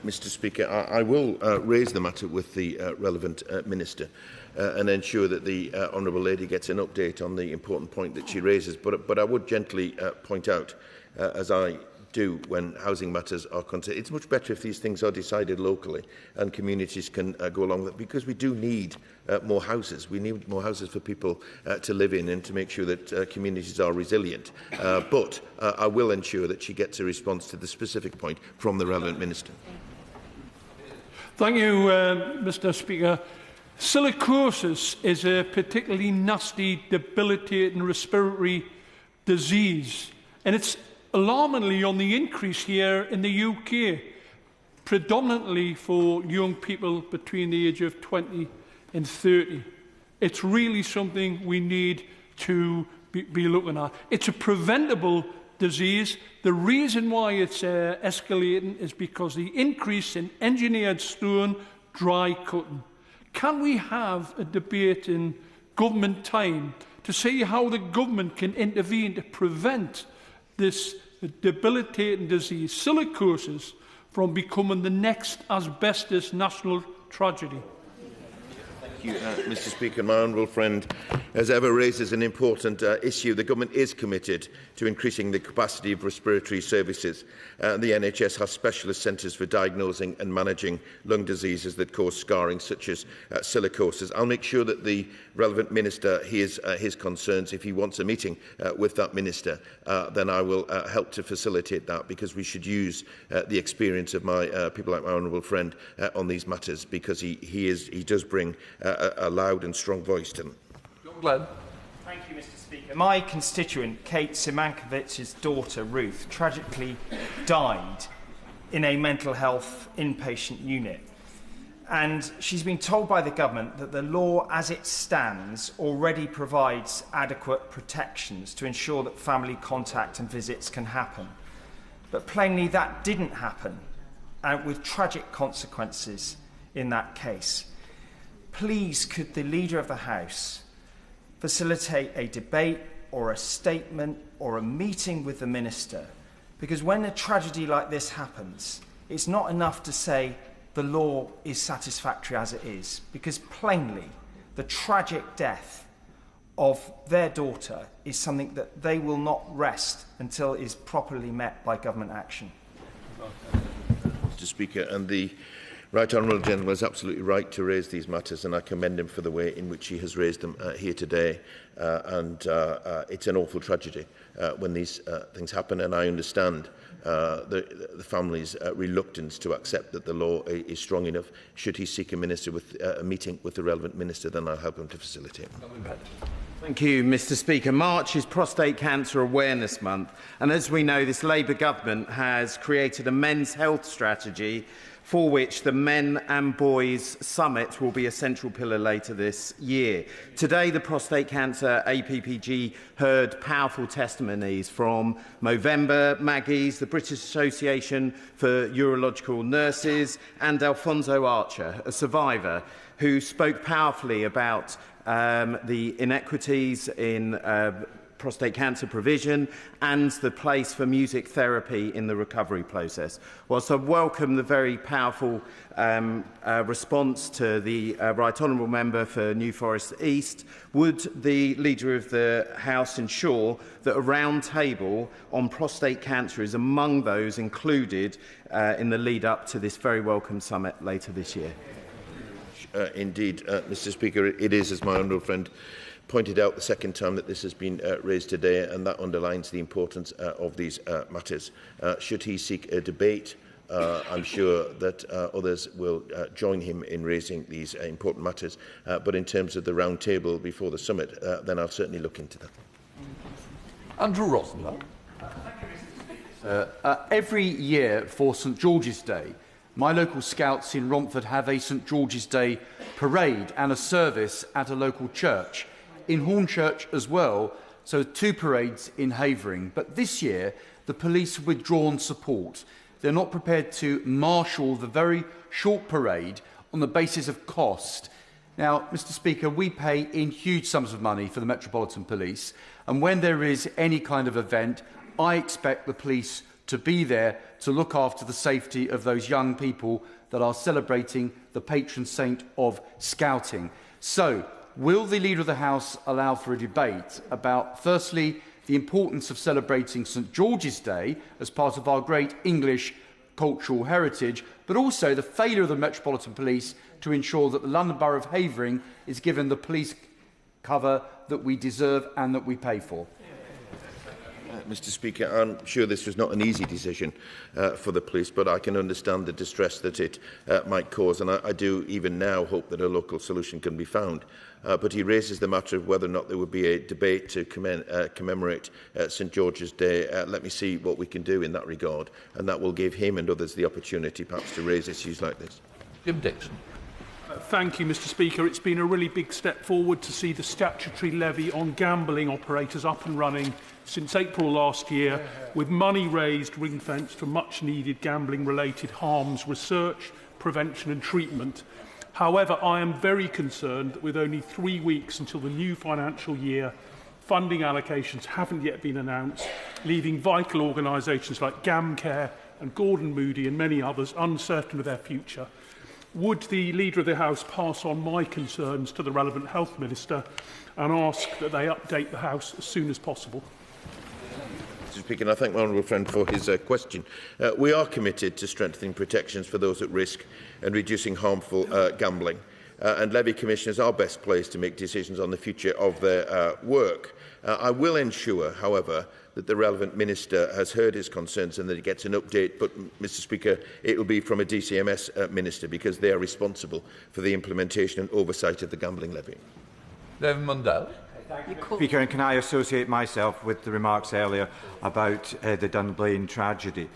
Mr. Speaker, I will raise the matter with the relevant Minister and ensure that the Honourable Lady gets an update on the important point that she raises. But I would gently point out, as I do when housing matters are considered, it's much better if these things are decided locally and communities can go along with it, because we do need more houses. We need more houses for people to live in and to make sure that communities are resilient. But I will ensure that she gets a response to the specific point from the relevant Minister. Thank you, Mr. Speaker. Silicosis is a particularly nasty, debilitating respiratory disease, and it's alarmingly on the increase here in the UK, predominantly for young people between the age of 20 and 30. It's really something we need to be looking at. It's a preventable disease. The reason why it's escalating is because the increase in engineered stone dry cutting. Can we have a debate in government time to see how the government can intervene to prevent this debilitating disease, silicosis, from becoming the next asbestos national tragedy? Thank you, Mr. Speaker. My honourable friend, as ever, raises an important issue. The government is committed to increasing the capacity of respiratory services. The NHS has specialist centres for diagnosing and managing lung diseases that cause scarring, such as silicosis. I'll make sure that the relevant minister hears his concerns. If he wants a meeting with that minister, then I will help to facilitate that, because we should use the experience of people like my honourable friend on these matters, because he does bring a loud and strong voice to them. Glenn. Thank you, Mr. Speaker. My constituent, Kate Simankovic's daughter, Ruth, tragically died in a mental health inpatient unit. And she's been told by the government that the law as it stands already provides adequate protections to ensure that family contact and visits can happen. But plainly that didn't happen and with tragic consequences in that case. Please, could the Leader of the House facilitate a debate or a statement or a meeting with the Minister? Because when a tragedy like this happens, it's not enough to say the law is satisfactory as it is, because plainly the tragic death of their daughter is something that they will not rest until is properly met by government action. Mr. Speaker, and the Right Honourable Gentleman is absolutely right to raise these matters, and I commend him for the way in which he has raised them here today. It's an awful tragedy when these things happen, and I understand the family's reluctance to accept that the law is strong enough. Should he seek a meeting with the relevant minister, then I'll help him to facilitate. Thank you, Mr. Speaker. March is Prostate Cancer Awareness Month, and as we know, this Labour government has created a men's health strategy for which the Men and Boys Summit will be a central pillar later this year. Today, the Prostate Cancer APPG heard powerful testimonies from Movember, Maggie's, the British Association for Urological Nurses, and Alfonso Archer, a survivor, who spoke powerfully about the inequities in prostate cancer provision and the place for music therapy in the recovery process. Whilst I welcome the very powerful response to the Right Honourable Member for New Forest East, would the Leader of the House ensure that a round table on prostate cancer is among those included in the lead-up to this very welcome summit later this year? Indeed, Mr. Speaker, it is, as my honourable friend pointed out, the second time that this has been raised today, and that underlines the importance of these matters. Should he seek a debate, I'm sure that others will join him in raising these important matters. But in terms of the round table before the summit, then I'll certainly look into that. Andrew Rosenberg. Every year for St George's Day, my local Scouts in Romford have a St George's Day parade and a service at a local church. In Hornchurch as well, so 2 parades in Havering. But this year, the police have withdrawn support. They're not prepared to marshal the very short parade on the basis of cost. Now, Mr. Speaker, we pay in huge sums of money for the Metropolitan Police, and when there is any kind of event, I expect the police to be there to look after the safety of those young people that are celebrating the patron saint of Scouting. So, will the Leader of the House allow for a debate about, firstly, the importance of celebrating St George's Day as part of our great English cultural heritage, but also the failure of the Metropolitan Police to ensure that the London Borough of Havering is given the police cover that we deserve and that we pay for? Mr. Speaker, I'm sure this was not an easy decision for the police, but I can understand the distress that it might cause, and I do even now hope that a local solution can be found. But he raises the matter of whether or not there would be a debate to commemorate St George's Day. Let me see what we can do in that regard, and that will give him and others the opportunity perhaps to raise issues like this. Jim Dixon. Thank you, Mr. Speaker. It's been a really big step forward to see the statutory levy on gambling operators up and running since April last year, with money raised ring-fenced for much-needed gambling-related harms research, prevention and treatment. However, I am very concerned that with only 3 weeks until the new financial year, funding allocations haven't yet been announced, leaving vital organisations like GamCare and Gordon Moody and many others uncertain of their future. Would the Leader of the House pass on my concerns to the relevant Health Minister and ask that they update the House as soon as possible? Mr. Speaker, and I thank my honourable friend for his question. We are committed to strengthening protections for those at risk and reducing harmful gambling. And levy commissioners are best placed to make decisions on the future of their work. I will ensure, however, that the relevant minister has heard his concerns and that he gets an update. But, Mr. Speaker, it will be from a DCMS minister, because they are responsible for the implementation and oversight of the gambling levy. David Mundell. Speaker, and can I associate myself with the remarks earlier about the Dunblane tragedy?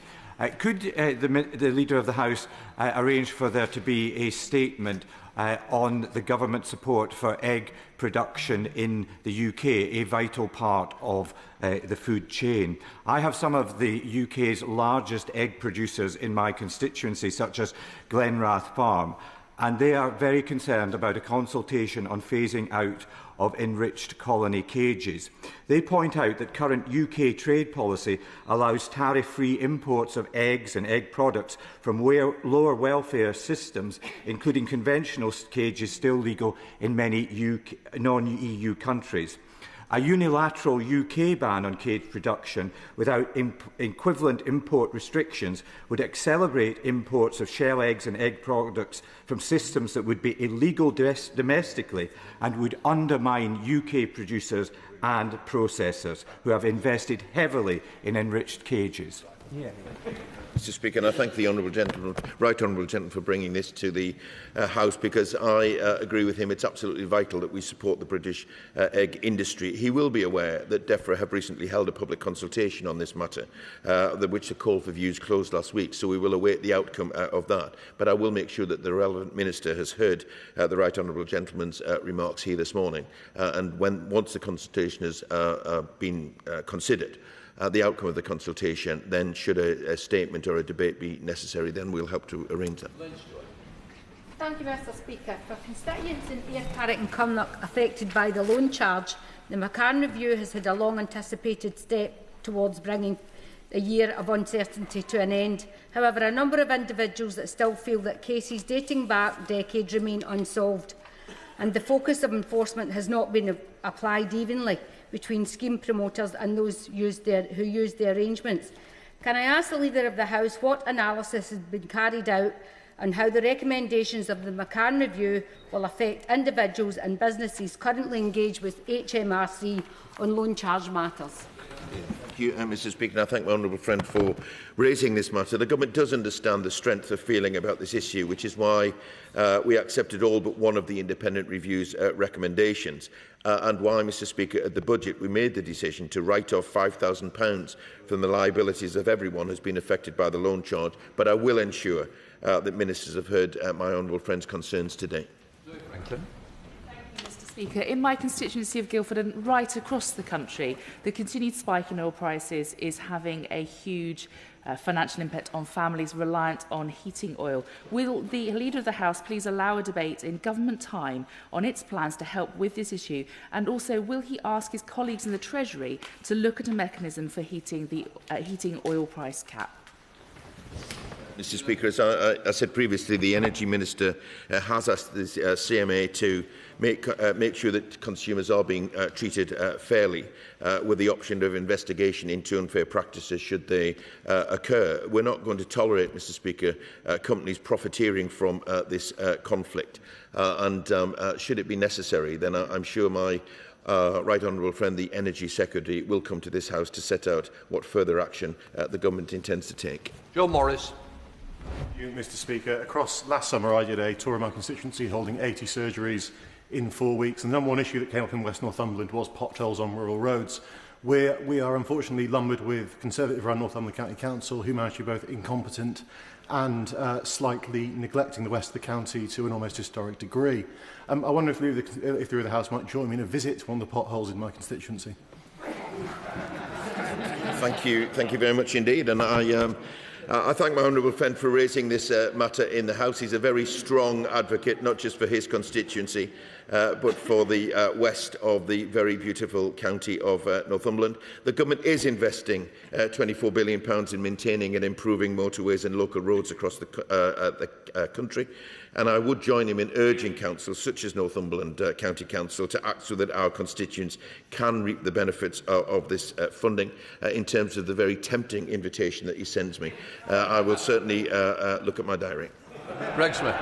Could the Leader of the House arrange for there to be a statement on the government support for egg production in the UK, a vital part of the food chain? I have some of the UK's largest egg producers in my constituency, such as Glenrath Farm, and they are very concerned about a consultation on phasing out of enriched colony cages. They point out that current UK trade policy allows tariff-free imports of eggs and egg products from lower welfare systems, including conventional cages still legal in many non-EU countries. A unilateral UK ban on cage production without equivalent import restrictions would accelerate imports of shell eggs and egg products from systems that would be illegal domestically and would undermine UK producers and processors who have invested heavily in enriched cages. Mr. Speaker, and I thank the Right Honourable Gentleman for bringing this to the House, because I agree with him. It's absolutely vital that we support the British egg industry. He will be aware that DEFRA have recently held a public consultation on this matter, which the call for views closed last week, so we will await the outcome of that. But I will make sure that the relevant Minister has heard the Right Honourable Gentleman's remarks here this morning, and once the consultation has been considered, the outcome of the consultation, then should a statement or a debate be necessary, then we'll help to arrange that. Thank you, Mr. Speaker. For constituents in Ayr, Carrick and Cumnock affected by the loan charge, the McCann Review has had a long-anticipated step towards bringing a year of uncertainty to an end. However, a number of individuals that still feel that cases dating back decades remain unsolved, and the focus of enforcement has not been applied evenly between scheme promoters and those who use the arrangements. Can I ask the Leader of the House what analysis has been carried out on how the recommendations of the McCann Review will affect individuals and businesses currently engaged with HMRC on loan charge matters? Thank you, Mr. Speaker. I thank my honourable friend for raising this matter. The government does understand the strength of feeling about this issue, which is why we accepted all but one of the independent review's recommendations, and why, Mr. Speaker, at the budget we made the decision to write off £5,000 from the liabilities of everyone who has been affected by the loan charge. But I will ensure that ministers have heard my honourable friend's concerns today. Franklin. Speaker, in my constituency of Guildford and right across the country, the continued spike in oil prices is having a huge financial impact on families reliant on heating oil. Will the Leader of the House please allow a debate in government time on its plans to help with this issue? And also, will he ask his colleagues in the Treasury to look at a mechanism for heating oil price cap? Mr. Speaker, as I said previously, the Energy Minister has asked the CMA to make sure that consumers are being treated fairly, with the option of investigation into unfair practices should they occur. We're not going to tolerate, Mr. Speaker, companies profiteering from this conflict. And should it be necessary, then I'm sure my Right Honourable friend, the Energy Secretary, will come to this House to set out what further action the government intends to take. John Morris. Thank you, Mr. Speaker. Across last summer, I did a tour of my constituency holding 80 surgeries in 4 weeks. And the number one issue that came up in West Northumberland was potholes on rural roads, where we are unfortunately lumbered with Conservative-run Northumberland County Council, who manage to be both incompetent and slightly neglecting the west of the county to an almost historic degree. I wonder if the House might join me in a visit to one of the potholes in my constituency. Thank you very much indeed. And I thank my honourable friend for raising this matter in the House. He's a very strong advocate, not just for his constituency, but for the west of the very beautiful county of Northumberland. The government is investing £24 billion in maintaining and improving motorways and local roads across the country. And I would join him in urging councils such as Northumberland County Council to act so that our constituents can reap the benefits of this funding. In terms of the very tempting invitation that he sends me, I will certainly look at my diary. Greg Smith.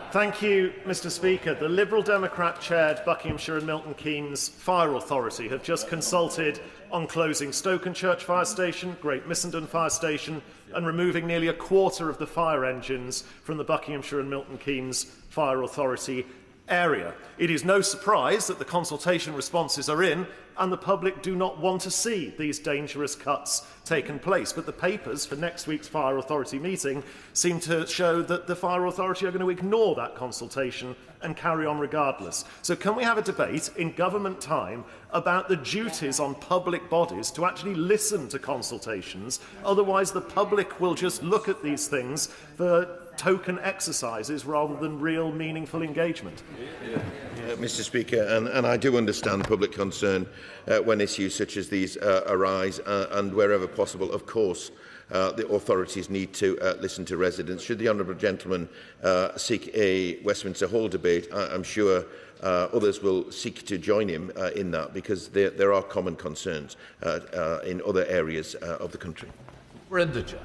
Thank you, Mr. Speaker. The Liberal Democrat-chaired Buckinghamshire and Milton Keynes Fire Authority have just consulted on closing Stokenchurch Fire Station, Great Missenden Fire Station, and removing nearly a quarter of the fire engines from the Buckinghamshire and Milton Keynes Fire Authority area. It is no surprise that the consultation responses are in and the public do not want to see these dangerous cuts taken place. But the papers for next week's Fire Authority meeting seem to show that the Fire Authority are going to ignore that consultation and carry on regardless. So can we have a debate in government time about the duties on public bodies to actually listen to consultations? Otherwise, the public will just look at these things for token exercises rather than real meaningful engagement. Mr. Speaker, and I do understand public concern when issues such as these arise, and wherever possible, of course, the authorities need to listen to residents. Should the honourable gentleman seek a Westminster Hall debate, I'm sure others will seek to join him in that, because there are common concerns in other areas of the country. Rendiger.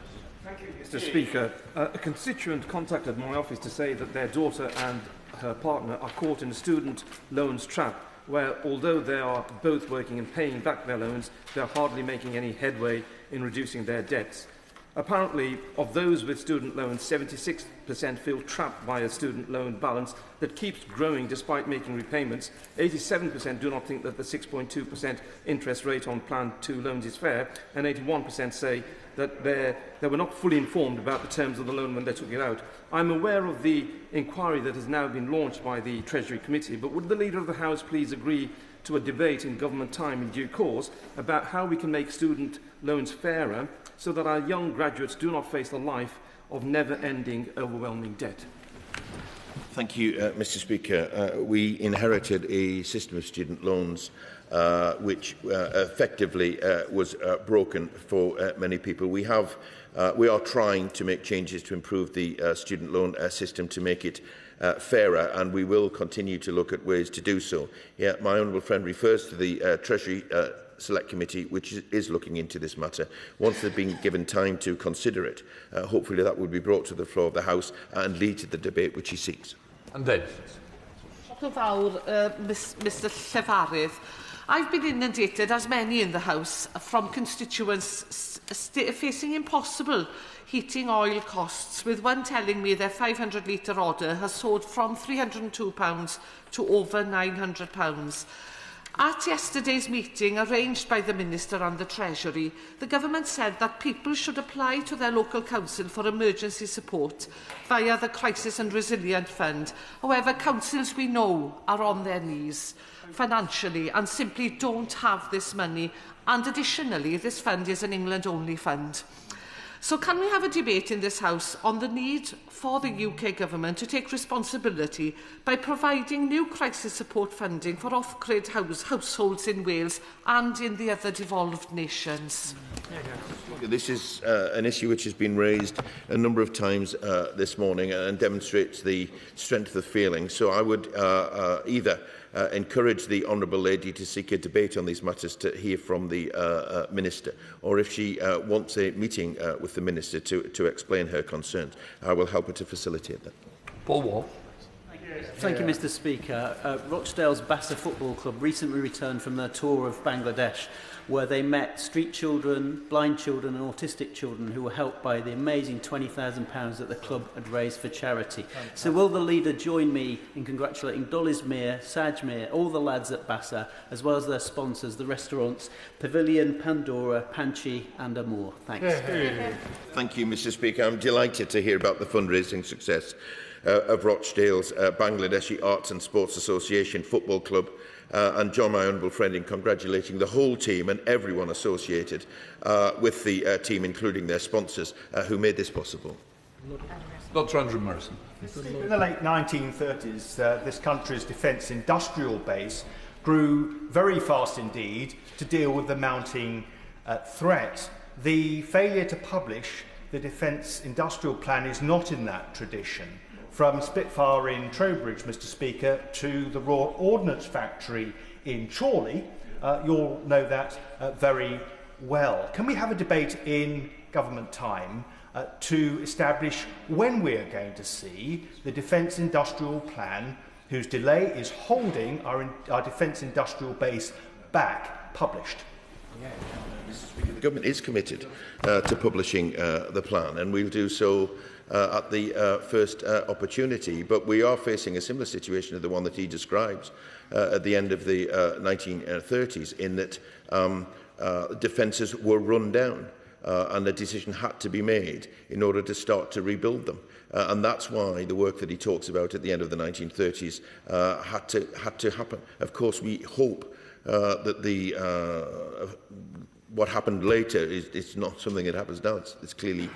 Thank you, Mr. Speaker. A constituent contacted my office to say that their daughter and her partner are caught in a student loans trap, where although they are both working and paying back their loans, they are hardly making any headway in reducing their debts. Apparently, of those with student loans, 76% feel trapped by a student loan balance that keeps growing despite making repayments. 87% do not think that the 6.2% interest rate on Plan 2 loans is fair, and 81% say that they were not fully informed about the terms of the loan when they took it out. I'm aware of the inquiry that has now been launched by the Treasury Committee, but would the Leader of the House please agree to a debate in government time in due course about how we can make student loans fairer so that our young graduates do not face the life of never-ending, overwhelming debt? Thank you, Mr. Speaker. We inherited a system of student loans which effectively was broken for many people. We are trying to make changes to improve the student loan system to make it fairer, and we will continue to look at ways to do so. Yeah, my honourable friend refers to the Treasury Select Committee, which is looking into this matter. Once they've been given time to consider it, hopefully that will be brought to the floor of the House and lead to the debate which he seeks. And then, Mr. Llefarydd, I've been inundated, as many in the House, from constituents facing impossible heating oil costs, with one telling me their 500-litre order has soared from £302 to over £900. At yesterday's meeting, arranged by the Minister and the Treasury, the Government said that people should apply to their local council for emergency support via the Crisis and Resilient Fund. However, councils we know are on their knees financially and simply don't have this money. And additionally, this fund is an England-only fund. So can we have a debate in this House on the need for the UK Government to take responsibility by providing new crisis support funding for off-grid households in Wales and in the other devolved nations? This is an issue which has been raised a number of times this morning and demonstrates the strength of the feeling. So I would either encourage the Honourable Lady to seek a debate on these matters to hear from the Minister, or if she wants a meeting with the Minister to explain her concerns, I will help her to facilitate that. Paul Wall. Thank you, Mr. Speaker. Rochdale's Bassa Football Club recently returned from their tour of Bangladesh, where they met street children, blind children and autistic children who were helped by the amazing £20,000 that the club had raised for charity. So will the leader join me in congratulating Ellesmere, Sajmere, all the lads at Bassa, as well as their sponsors, the restaurants Pavilion, Pandora, Panchi and Amor? Thanks. Thank you, Mr. Speaker. I'm delighted to hear about the fundraising success of Rochdale's Bangladeshi Arts and Sports Association Football Club, and join my honourable friend in congratulating the whole team and everyone associated with the team, including their sponsors, who made this possible. Dr. Andrew Morrison. In the late 1930s, this country's defence industrial base grew very fast indeed to deal with the mounting threat. The failure to publish the defence industrial plan is not in that tradition. From Spitfire in Trowbridge, Mr. Speaker, to the Royal Ordnance Factory in Chorley, you'll know that very well. Can we have a debate in government time to establish when we are going to see the Defence Industrial Plan, whose delay is holding our defence industrial base back, published? Mr. Speaker, the government is committed to publishing the plan, and we'll do so at the first opportunity. But we are facing a similar situation to the one that he describes at the end of the 1930s, in that defences were run down and a decision had to be made in order to start to rebuild them. And that's why the work that he talks about at the end of the 1930s had to happen. Of course, we hope that what happened later is not something that happens now. It's clearly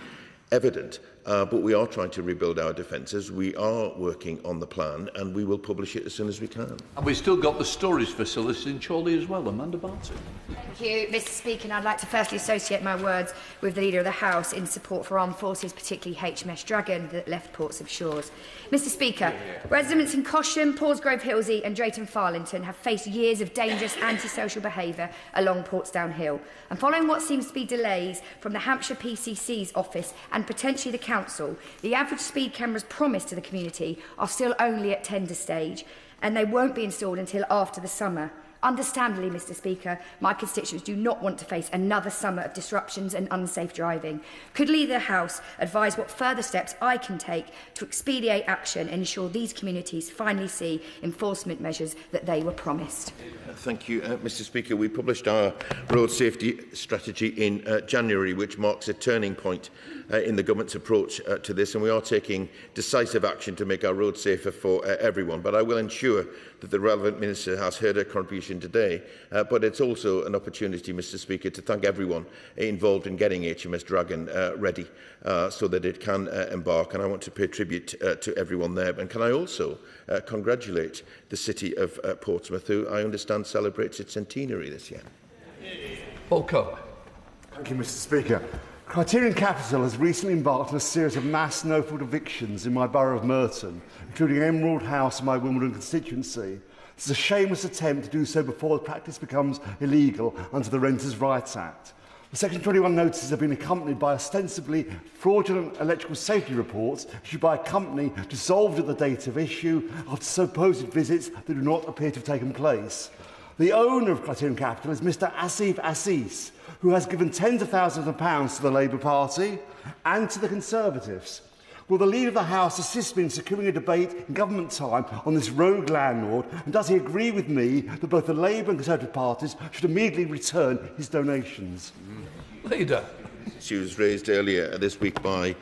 evident. But we are trying to rebuild our defences. We are working on the plan, and we will publish it as soon as we can. And we've still got the storage facility in Chorley as well. Amanda Barton. Thank you, Mr. Speaker. And I'd like to firstly associate my words with the Leader of the House in support for armed forces, particularly HMS Dragon, that left ports of shores. Mr. Speaker, residents in Cosham, Paulsgrove Hillsey and Drayton Farlington have faced years of dangerous antisocial behaviour along Portsdown Hill. And following what seems to be delays from the Hampshire PCC's office and potentially the Council, the average speed cameras promised to the community are still only at tender stage, and they won't be installed until after the summer. Understandably, Mr. Speaker, my constituents do not want to face another summer of disruptions and unsafe driving. Could Leader of the House advise what further steps I can take to expedite action and ensure these communities finally see enforcement measures that they were promised? Thank you, Mr. Speaker. We published our road safety strategy in January, which marks a turning point in the government's approach to this, and we are taking decisive action to make our roads safer for everyone. But I will ensure that the relevant minister has heard her contribution today. But it's also an opportunity, Mr. Speaker, to thank everyone involved in getting HMS Dragon ready so that it can embark. And I want to pay tribute to everyone there. And can I also congratulate the City of Portsmouth, who I understand celebrates its centenary this year. Paul Coe. Thank you, Mr. Speaker. Criterion Capital has recently embarked on a series of mass no-fault evictions in my borough of Merton, including Emerald House in my Wimbledon constituency. This is a shameless attempt to do so before the practice becomes illegal under the Renters' Rights Act. The Section 21 notices have been accompanied by ostensibly fraudulent electrical safety reports issued by a company dissolved at the date of issue after supposed visits that do not appear to have taken place. The owner of Criterion Capital is Mr Asif Assis, who has given tens of thousands of pounds to the Labour Party and to the Conservatives. Will the Leader of the House assist me in securing a debate in government time on this rogue landlord, and does he agree with me that both the Labour and Conservative parties should immediately return his donations? Leader. She was raised earlier this week by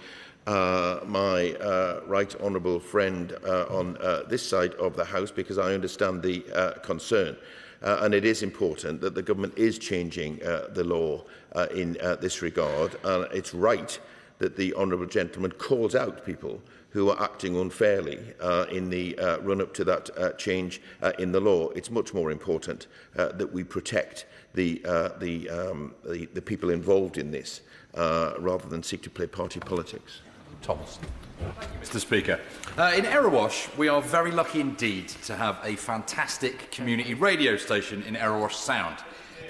my right honourable friend on this side of the House, because I understand the concern. And it is important that the government is changing the law in this regard. And it's right that the honourable gentleman calls out people who are acting unfairly in the run-up to that change in the law. It's much more important that we protect the people involved in this rather than seek to play party politics. Thomas. Mr. Speaker, in Erewash, we are very lucky indeed to have a fantastic community radio station in Erewash Sound.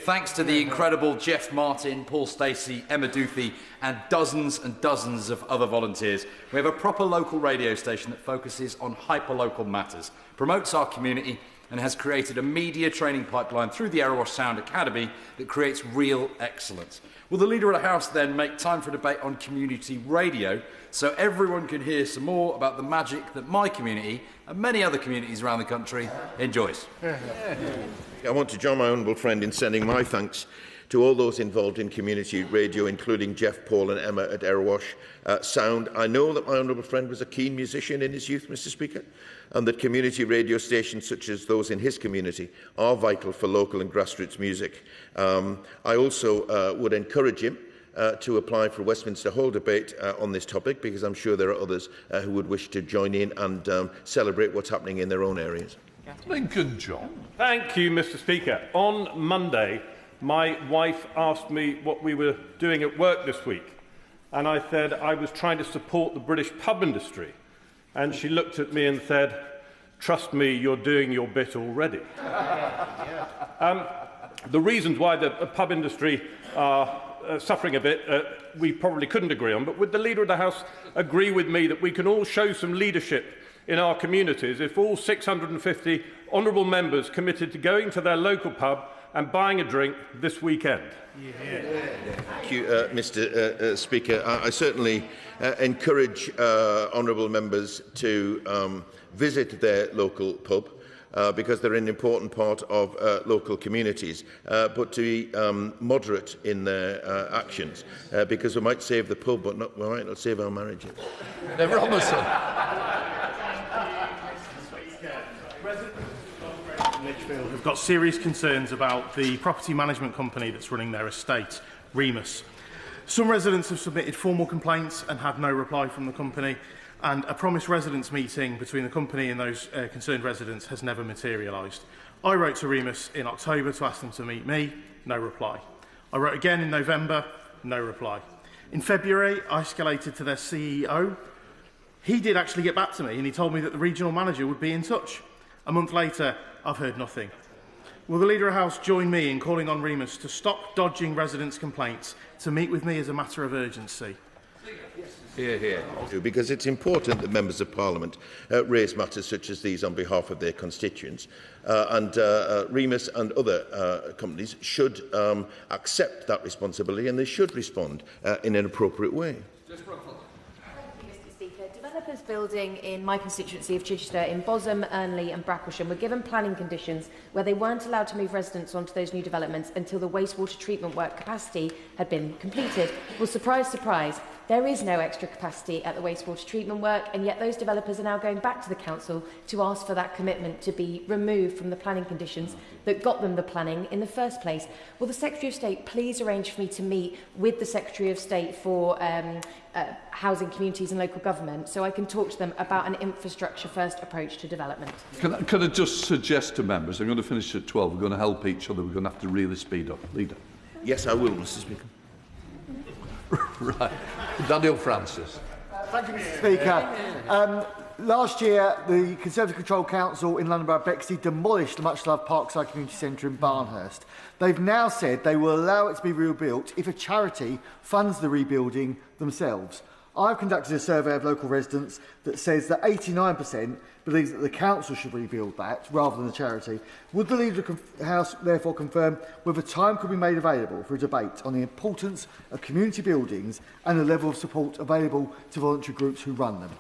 Thanks to the incredible Jeff Martin, Paul Stacey, Emma Duthie and dozens of other volunteers, we have a proper local radio station that focuses on hyper-local matters, promotes our community and has created a media training pipeline through the Erewash Sound Academy that creates real excellence. Will the Leader of the House then make time for a debate on community radio so everyone can hear some more about the magic that my community and many other communities around the country enjoys? I want to join my honourable friend in sending my thanks to all those involved in community radio, including Jeff, Paul and Emma at Erewash Sound. I know that my honourable friend was a keen musician in his youth, Mr. Speaker, and that community radio stations such as those in his community are vital for local and grassroots music. I also would encourage him to apply for a Westminster Hall debate on this topic, because I'm sure there are others who would wish to join in and celebrate what's happening in their own areas. Lincoln John. Thank you, Mr. Speaker. On Monday, my wife asked me what we were doing at work this week, and I said I was trying to support the British pub industry. And she looked at me and said, "Trust me, you're doing your bit already." The reasons why the pub industry are suffering a bit, we probably couldn't agree on, but would the Leader of the House agree with me that we can all show some leadership in our communities if all 650 honourable members committed to going to their local pub, and buying a drink this weekend. Thank you, Mr Speaker. I certainly encourage honourable members to visit their local pub because they're an important part of local communities, but to be moderate in their actions because we might save the pub, but we might not save our marriages. Never Robinson. Lichfield have got serious concerns about the property management company that's running their estate, Remus. Some residents have submitted formal complaints and had no reply from the company, and a promised residents meeting between the company and those concerned residents has never materialised. I wrote to Remus in October to ask them to meet me, no reply. I wrote again in November, no reply. In February, I escalated to their CEO. He did actually get back to me and he told me that the regional manager would be in touch. A month later, I've heard nothing. Will the Leader of the House join me in calling on Remus to stop dodging residents' complaints, to meet with me as a matter of urgency? Hear, hear. Because it's important that members of Parliament raise matters such as these on behalf of their constituents, and Remus and other companies should accept that responsibility, and they should respond in an appropriate way. Developers building in my constituency of Chichester in Bosham, Ernley and Bracklesham were given planning conditions where they weren't allowed to move residents onto those new developments until the wastewater treatment work capacity had been completed. Well, surprise, surprise, there is no extra capacity at the wastewater treatment work, and yet those developers are now going back to the council to ask for that commitment to be removed from the planning conditions that got them the planning in the first place. Will the Secretary of State please arrange for me to meet with the Secretary of State for Housing, Communities and Local Government so I can talk to them about an infrastructure-first approach to development? Can I just suggest to members, I'm going to finish at 12, we're going to help each other, we're going to have to really speed up. Leader. Yes, I will, Mr Speaker. Right. Daniel Francis. Thank you, Mr Speaker. Last year, the Conservative Control Council in London Borough of Bexley demolished the much-loved Parkside Community Centre in Barnhurst. They've now said they will allow it to be rebuilt if a charity funds the rebuilding themselves. I've conducted a survey of local residents that says that 89% believes that the council should rebuild that rather than the charity. Would the Leader of the House therefore confirm whether time could be made available for a debate on the importance of community buildings and the level of support available to voluntary groups who run them?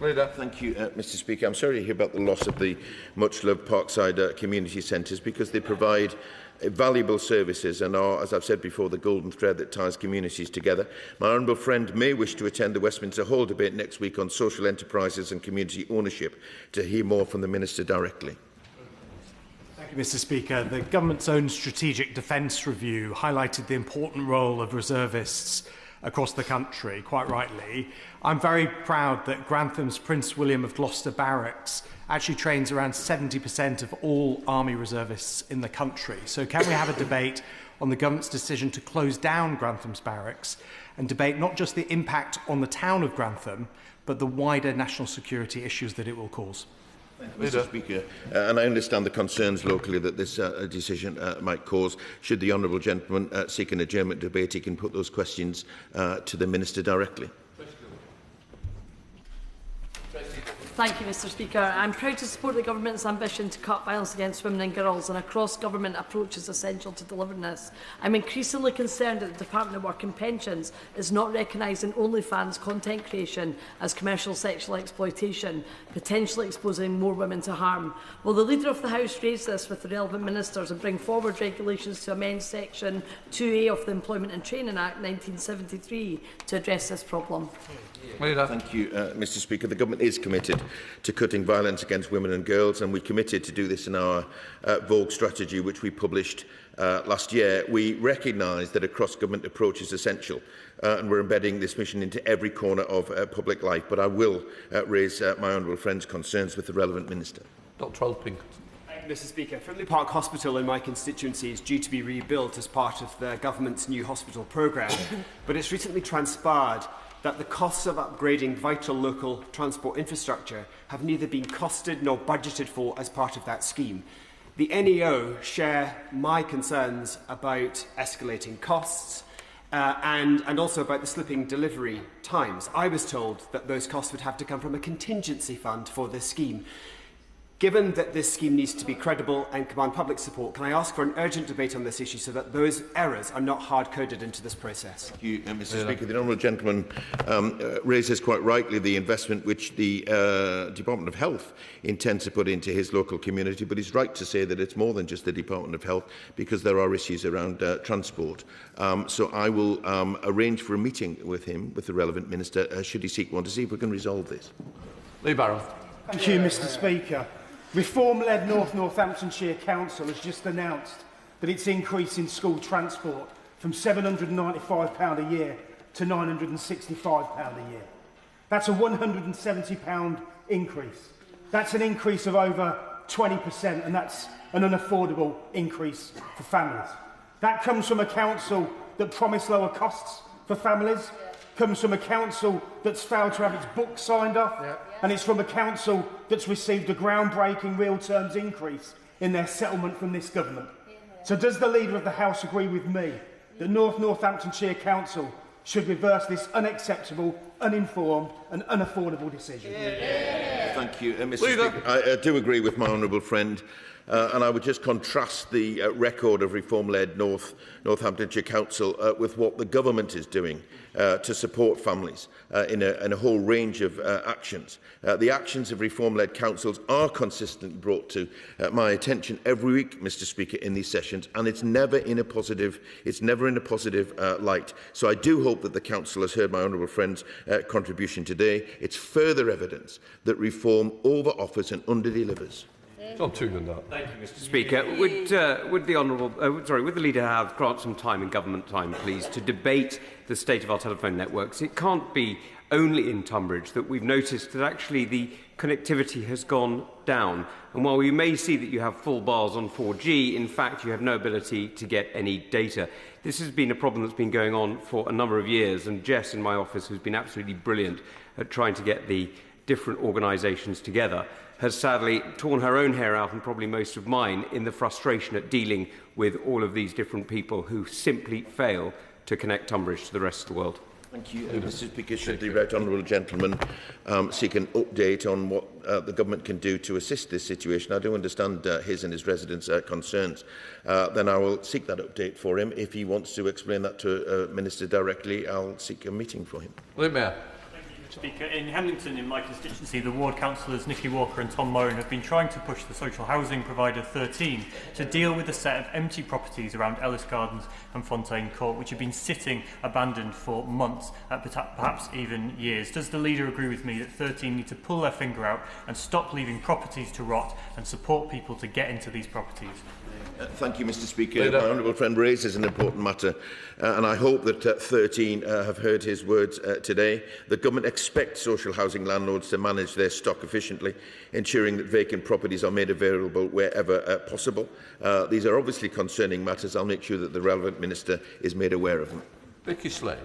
Leader. Thank you, Mr Speaker. I'm sorry to hear about the loss of the much-loved Parkside community centres because they provide valuable services and are, as I've said before, the golden thread that ties communities together. My honourable friend may wish to attend the Westminster Hall debate next week on social enterprises and community ownership to hear more from the Minister directly. Thank you, Mr Speaker. The government's own strategic defence review highlighted the important role of reservists across the country, quite rightly. I'm very proud that Grantham's Prince William of Gloucester Barracks actually trains around 70% of all Army reservists in the country. So can we have a debate on the government's decision to close down Grantham's Barracks and debate not just the impact on the town of Grantham, but the wider national security issues that it will cause? Mr Speaker, and I understand the concerns locally that this decision might cause. Should the honourable gentleman seek an adjournment debate, he can put those questions to the Minister directly. Thank you, Mr Speaker. I'm proud to support the Government's ambition to cut violence against women and girls, and a cross-government approach is essential to delivering this. I'm increasingly concerned that the Department of Work and Pensions is not recognising OnlyFans content creation as commercial sexual exploitation, potentially exposing more women to harm. Will the Leader of the House raise this with the relevant ministers and bring forward regulations to amend Section 2A of the Employment and Training Act 1973 to address this problem? Thank you, Mr Speaker. The Government is committed to cutting violence against women and girls, and we committed to do this in our Vogue strategy, which we published last year. We recognise that a cross-government approach is essential, and we're embedding this mission into every corner of public life. But I will raise my honourable friend's concerns with the relevant minister. Dr. Alping. Mr Speaker, Frimley Park Hospital in my constituency is due to be rebuilt as part of the government's new hospital programme, but it's recently transpired that the costs of upgrading vital local transport infrastructure have neither been costed nor budgeted for as part of that scheme. The NEO share my concerns about escalating costs and also about the slipping delivery times. I was told that those costs would have to come from a contingency fund for this scheme. Given that this scheme needs to be credible and command public support, can I ask for an urgent debate on this issue so that those errors are not hard-coded into this process? Thank you, Mr. Speaker. The honourable gentleman raises quite rightly the investment which the Department of Health intends to put into his local community, but he's right to say that it's more than just the Department of Health, because there are issues around transport. So I will arrange for a meeting with him, with the relevant minister, should he seek one, to see if we can resolve this. Lee Barrow. Thank you, Mr. Speaker. Reform-led Northamptonshire Council has just announced that it's increasing school transport from £795 a year to £965 a year. That's a £170 increase. That's an increase of over 20%, and that's an unaffordable increase for families. That comes from a council that promised lower costs for families, comes from a council that's failed to have its books signed off, and it's from a council that's received a groundbreaking real terms increase in their settlement from this government. So does the Leader of the House agree with me that Northamptonshire Council should reverse this unacceptable, uninformed and unaffordable decision? Thank you, Mr. Speaker. I do agree with my honourable friend. And I would just contrast the record of reform-led Northamptonshire Council with what the government is doing to support families in a whole range of actions. The actions of reform-led councils are consistently brought to my attention every week, Mr. Speaker, in these sessions, and it's never in a positive light. So I do hope that the council has heard my honourable friend's contribution today. It's further evidence that reform over-offers and under-delivers. Thank you, Mr. Speaker. Would the Leader have grant some time in government time, please, to debate the state of our telephone networks? It can't be only in Tunbridge that we've noticed that actually the connectivity has gone down. And while we may see that you have full bars on 4G, in fact, you have no ability to get any data. This has been a problem that's been going on for a number of years, and Jess in my office, who's been absolutely brilliant at trying to get the different organisations together, has sadly torn her own hair out, and probably most of mine, in the frustration at dealing with all of these different people who simply fail to connect Tunbridge to the rest of the world. Thank you, Mr. Speaker. Should the right honourable gentleman seek an update on what the government can do to assist this situation? I do understand his and his residents' concerns. Then I will seek that update for him. If he wants to explain that to Minister directly, I'll seek a meeting for him. Mayor. Speaker, in Hemlington, in my constituency, the ward councillors Nicky Walker and Tom Moran have been trying to push the social housing provider 13 to deal with a set of empty properties around Ellis Gardens and Fontaine Court, which have been sitting abandoned for months, perhaps even years. Does the Leader agree with me that 13 need to pull their finger out and stop leaving properties to rot and support people to get into these properties? Thank you, Mr. Speaker. My honourable friend raises an important matter, and I hope that 13 have heard his words today. The government expects social housing landlords to manage their stock efficiently, ensuring that vacant properties are made available wherever possible. These are obviously concerning matters. I'll make sure that the relevant minister is made aware of them. Vicky Slade.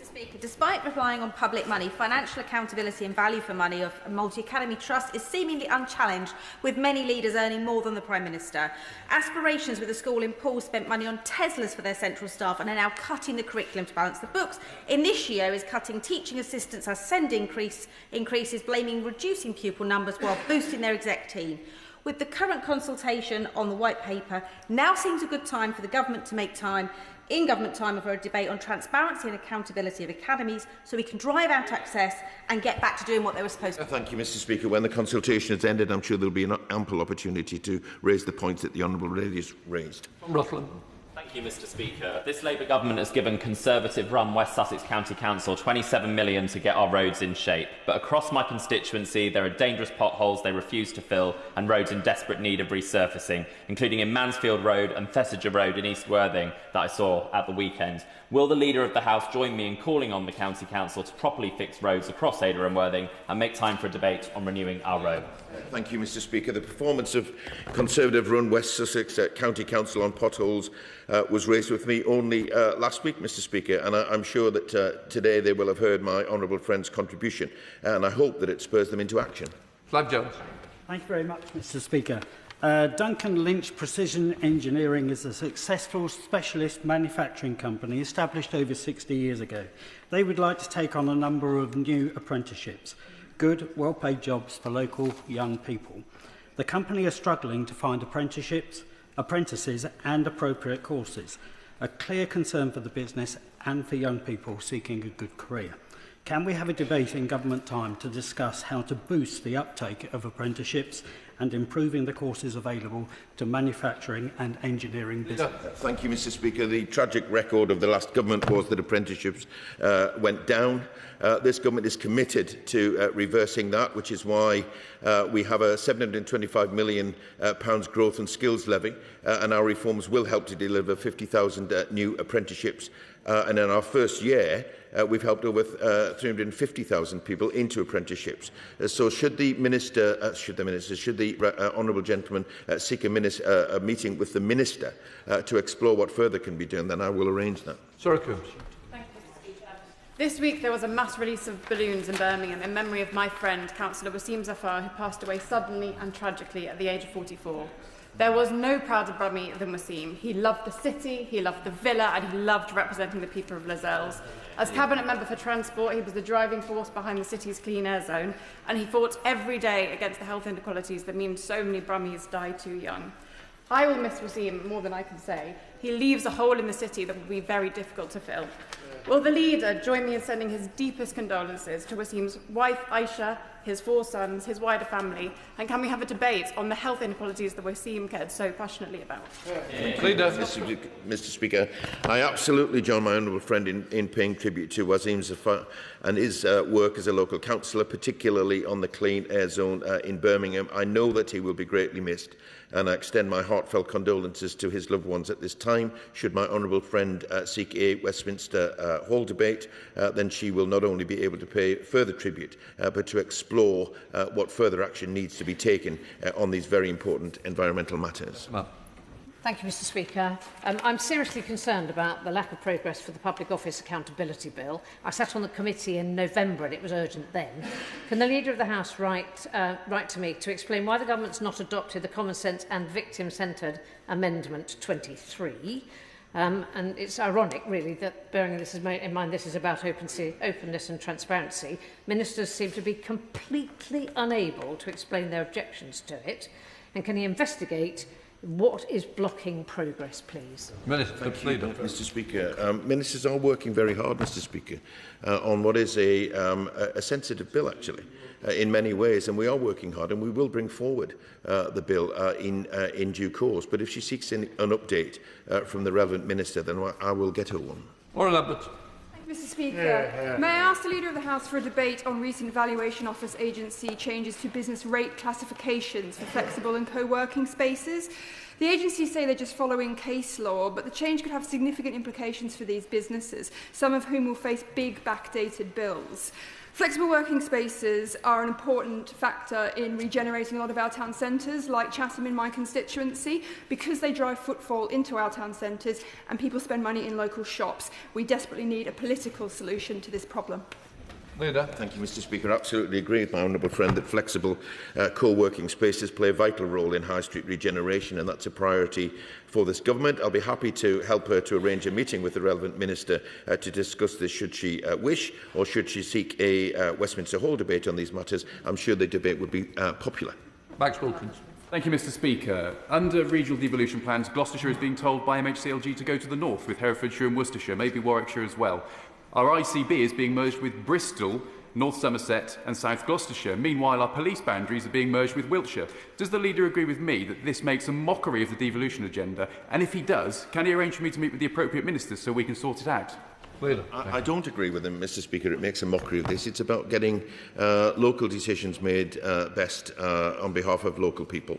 Speaker, despite relying on public money, financial accountability and value for money of a multi-academy trust is seemingly unchallenged, with many leaders earning more than the Prime Minister. Aspirations with the school in Poole spent money on Teslas for their central staff and are now cutting the curriculum to balance the books. Initio is cutting teaching assistants as send increases, blaming reducing pupil numbers while boosting their exec team. With the current consultation on the White Paper, now seems a good time for the government to make time in government time for a debate on transparency and accountability of academies, so we can drive out access and get back to doing what they were supposed to do. Thank you, Mr. Speaker. When the consultation has ended, I'm sure there will be an ample opportunity to raise the points that the Honourable Lady has raised. Rutland. Thank you, Mr. Speaker. This Labour government has given Conservative-run West Sussex County Council £27 million to get our roads in shape. But across my constituency, there are dangerous potholes they refuse to fill and roads in desperate need of resurfacing, including in Mansfield Road and Thesiger Road in East Worthing that I saw at the weekend. Will the Leader of the House join me in calling on the County Council to properly fix roads across Ada and Worthing and make time for a debate on renewing our road? Thank you, Mr. Speaker. The performance of Conservative-run West Sussex County Council on potholes was raised with me only last week, Mr. Speaker, and I'm sure that today they will have heard my honourable friend's contribution, and I hope that it spurs them into action. Flag Jones. Thank you very much, Mr. Speaker. Duncan Lynch Precision Engineering is a successful specialist manufacturing company established over 60 years ago. They would like to take on a number of new apprenticeships, good, well-paid jobs for local young people. The company are struggling to find apprenticeships, apprentices and appropriate courses, a clear concern for the business and for young people seeking a good career. Can we have a debate in government time to discuss how to boost the uptake of apprenticeships and improving the courses available to manufacturing and engineering business? Thank you, Mr. Speaker. The tragic record of the last government was that apprenticeships went down. This government is committed to reversing that, which is why we have a £725 million growth and skills levy, and our reforms will help to deliver 50,000 new apprenticeships. And in our first year, we've helped over 350,000 people into apprenticeships. So should the honourable gentleman seek a meeting with the Minister to explore what further can be done, then I will arrange that. Sorry, Coombs. This week there was a mass release of balloons in Birmingham in memory of my friend, Councillor Wasim Zafar, who passed away suddenly and tragically at the age of 44. There was no prouder Brummie than Wasim. He loved the city, he loved the villa, and he loved representing the people of Lascelles. As Cabinet Member for Transport, he was the driving force behind the city's clean air zone, and he fought every day against the health inequalities that mean so many Brummies die too young. I will miss Wasim more than I can say. He leaves a hole in the city that will be very difficult to fill. Will the leader join me in sending his deepest condolences to Wasim's wife, Aisha, his 4 sons, his wider family, and can we have a debate on the health inequalities that Wasim cared so passionately about? Mr. Speaker, I absolutely join my honourable friend in paying tribute to Wasim Zafar and his work as a local councillor, particularly on the clean air zone in Birmingham. I know that he will be greatly missed, and I extend my heartfelt condolences to his loved ones at this time. Should my honourable friend seek a Westminster Hall debate, then she will not only be able to pay further tribute, but to explore what further action needs to be taken on these very important environmental matters. Thank you, Mr. Speaker. I'm seriously concerned about the lack of progress for the Public Office Accountability Bill. I sat on the committee in November and it was urgent then. Can the Leader of the House write to me to explain why the Government's not adopted the common sense and victim-centred Amendment 23? And it's ironic, really, that bearing this in mind this is about openness and transparency, ministers seem to be completely unable to explain their objections to it. And can he investigate what is blocking progress, please? Mr. Speaker, ministers are working very hard, Mr. Speaker, on what is a sensitive bill, actually, in many ways, and we are working hard, and we will bring forward the bill in due course. But if she seeks an update from the relevant minister, then I will get her one. Mr. Speaker, may I ask the Leader of the House for a debate on recent Valuation Office agency changes to business rate classifications for flexible and co-working spaces? The agencies say they're just following case law, but the change could have significant implications for these businesses, some of whom will face big backdated bills. Flexible working spaces are an important factor in regenerating a lot of our town centres, like Chatham in my constituency, because they drive footfall into our town centres and people spend money in local shops. We desperately need a political solution to this problem. Leader. Thank you, Mr. Speaker. I absolutely agree with my honourable friend that flexible co-working spaces play a vital role in high street regeneration, and that's a priority for this government. I'll be happy to help her to arrange a meeting with the relevant minister to discuss this should she wish, or should she seek a Westminster Hall debate on these matters. I'm sure the debate would be popular. Max Wilkins. Thank you, Mr. Speaker. Under regional devolution plans, Gloucestershire is being told by MHCLG to go to the north, with Herefordshire and Worcestershire, maybe Warwickshire as well. Our ICB is being merged with Bristol, North Somerset and South Gloucestershire. Meanwhile, our police boundaries are being merged with Wiltshire. Does the Leader agree with me that this makes a mockery of the devolution agenda? And if he does, can he arrange for me to meet with the appropriate ministers so we can sort it out? I don't agree with him, Mr. Speaker. It makes a mockery of this. It's about getting local decisions made best on behalf of local people.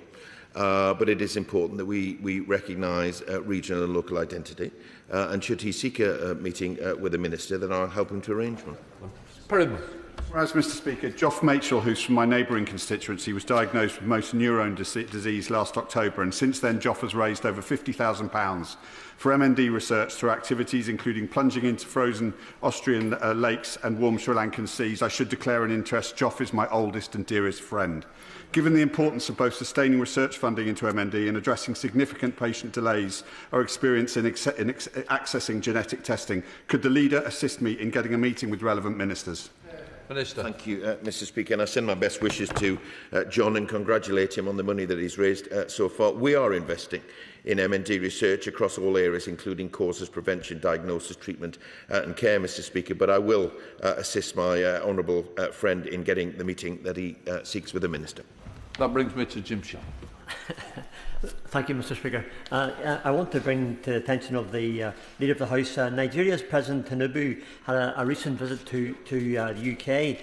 But it is important that we recognise regional and local identity. And should he seek a meeting with the Minister, then I'll help him to arrange one. Whereas, Mr. Speaker, Geoff Machel, who's from my neighbouring constituency, was diagnosed with motor neurone disease last October, and since then Geoff has raised over £50,000 for MND research through activities including plunging into frozen Austrian lakes and warm Sri Lankan seas. I should declare an interest. Geoff is my oldest and dearest friend. Given the importance of both sustaining research funding into MND and addressing significant patient delays or experience in accessing genetic testing, could the Leader assist me in getting a meeting with relevant ministers? Minister. Thank you, Mr Speaker, and I send my best wishes to John and congratulate him on the money that he's raised so far. We are investing in MND research across all areas, including causes, prevention, diagnosis, treatment and care, Mr Speaker, but I will assist my honourable friend in getting the meeting that he seeks with the Minister. That brings me to Jim Shaw. Thank you, Mr Speaker. I want to bring to the attention of the Leader of the House, Nigeria's President Tinubu had a recent visit to the UK.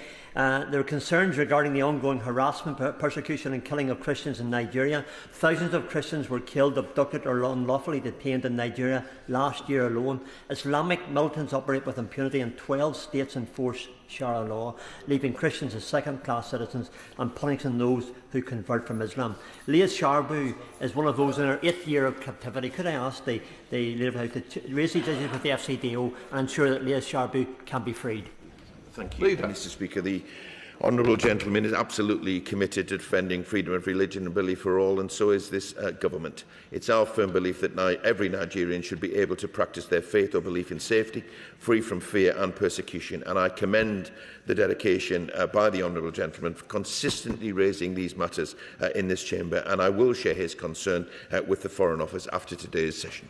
There are concerns regarding the ongoing harassment, persecution and killing of Christians in Nigeria. Thousands of Christians were killed, abducted or unlawfully detained in Nigeria last year alone. Islamic militants operate with impunity and 12 states enforce Sharia law, leaving Christians as second-class citizens and punishing those who convert from Islam. Leah Sharbu is one of those in her 8th year of captivity. Could I ask the Leader of the House to raise these issues with the FCDO and ensure that Leah Sharbu can be freed? Thank you, Mr Speaker. The honourable gentleman is absolutely committed to defending freedom of religion and belief for all, and so is this government. It's our firm belief that every Nigerian should be able to practice their faith or belief in safety, free from fear and persecution, and I commend the dedication by the honourable gentleman for consistently raising these matters in this chamber, and I will share his concern with the Foreign Office after today's session.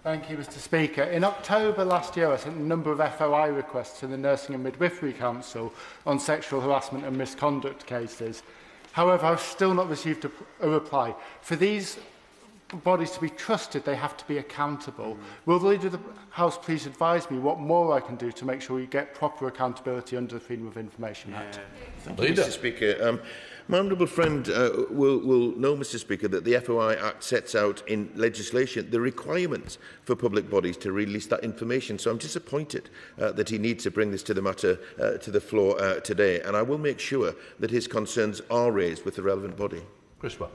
Thank you, Mr Speaker. In October last year, I sent a number of FOI requests to the Nursing and Midwifery Council on sexual harassment and misconduct cases. However, I've still not received a reply. For these bodies to be trusted, they have to be accountable. Will the Leader of the House please advise me what more I can do to make sure we get proper accountability under the Freedom of Information Act? Thank you, Mr Speaker. My honourable friend will know, Mr Speaker, that the FOI Act sets out in legislation the requirements for public bodies to release that information. So I'm disappointed that he needs to bring this to the floor today, and I will make sure that his concerns are raised with the relevant body. Chris Webb.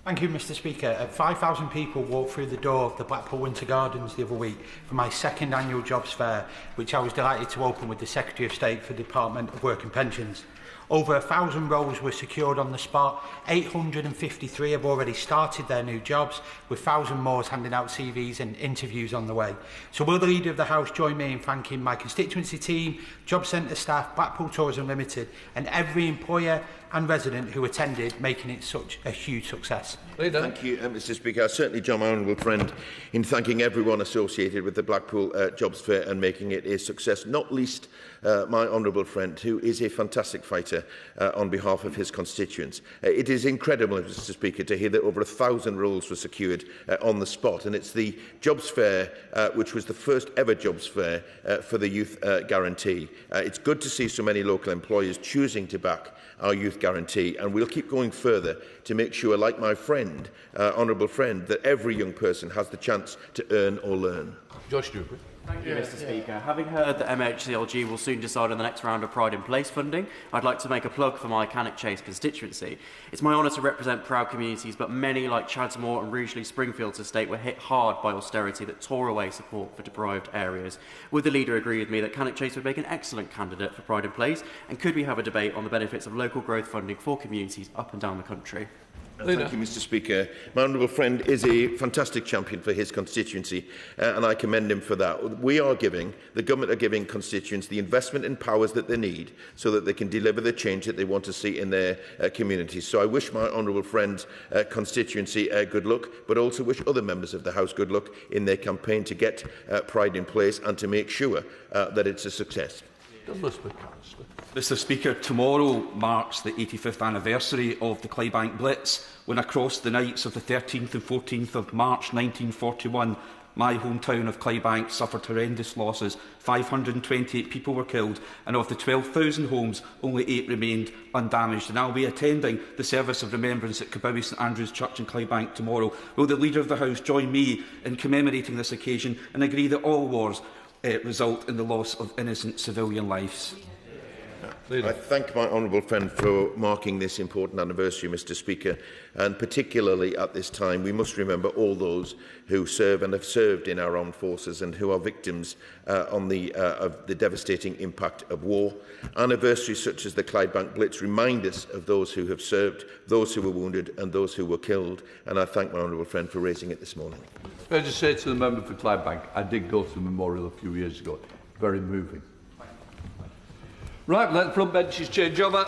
Thank you, Mr Speaker. 5,000 people walked through the door of the Blackpool Winter Gardens the other week for my second annual jobs fair, which I was delighted to open with the Secretary of State for the Department of Work and Pensions. Over 1,000 roles were secured on the spot. 853 have already started their new jobs, with 1,000 more handing out CVs and interviews on the way. So will the Leader of the House join me in thanking my constituency team, Job Centre staff, Blackpool Tourism Limited and every employer and resident who attended, making it such a huge success? Thank you, Mr Speaker. I certainly join my honourable friend in thanking everyone associated with the Blackpool Jobs Fair and making it a success, not least my honourable friend, who is a fantastic fighter on behalf of his constituents. It is incredible, Mr Speaker, to hear that over 1,000 roles were secured on the spot, and it's the Jobs Fair which was the first ever Jobs Fair for the Youth Guarantee. It's good to see so many local employers choosing to back our Youth Guarantee, and we'll keep going further to make sure, like my friend, honourable friend, that every young person has the chance to earn or learn. Josh Dewey. Thank you, Mr Speaker. Having heard that MHCLG will soon decide on the next round of Pride in Place funding, I'd like to make a plug for my Cannock Chase constituency. It's my honour to represent proud communities, but many, like Chadsmore and Rugeley Springfield's estate, were hit hard by austerity that tore away support for deprived areas. Would the Leader agree with me that Cannock Chase would make an excellent candidate for Pride in Place, and could we have a debate on the benefits of local growth funding for communities up and down the country? Thank you, Mr Speaker. My honourable friend is a fantastic champion for his constituency, and I commend him for that. The government are giving constituents the investment and powers that they need so that they can deliver the change that they want to see in their communities. So I wish my honourable friend's constituency good luck, but also wish other members of the House good luck in their campaign to get Pride in Place and to make sure that it's a success. Mr Speaker, tomorrow marks the 85th anniversary of the Clydebank Blitz, when across the nights of the 13th and 14th of March 1941, my hometown of Clydebank suffered horrendous losses. 528 people were killed, and of the 12,000 homes, only 8 remained undamaged. And I'll be attending the service of remembrance at Cabowie St Andrew's Church in Clydebank tomorrow. Will the Leader of the House join me in commemorating this occasion and agree that all wars result in the loss of innocent civilian lives? I thank my honourable friend for marking this important anniversary, Mr Speaker, and particularly at this time we must remember all those who serve and have served in our armed forces and who are victims of the devastating impact of war. Anniversaries such as the Clydebank Blitz remind us of those who have served, those who were wounded and those who were killed, and I thank my honourable friend for raising it this morning. Can I just say to the member for Clydebank, I did go to the memorial a few years ago. Very moving. Right, let the front benches change over.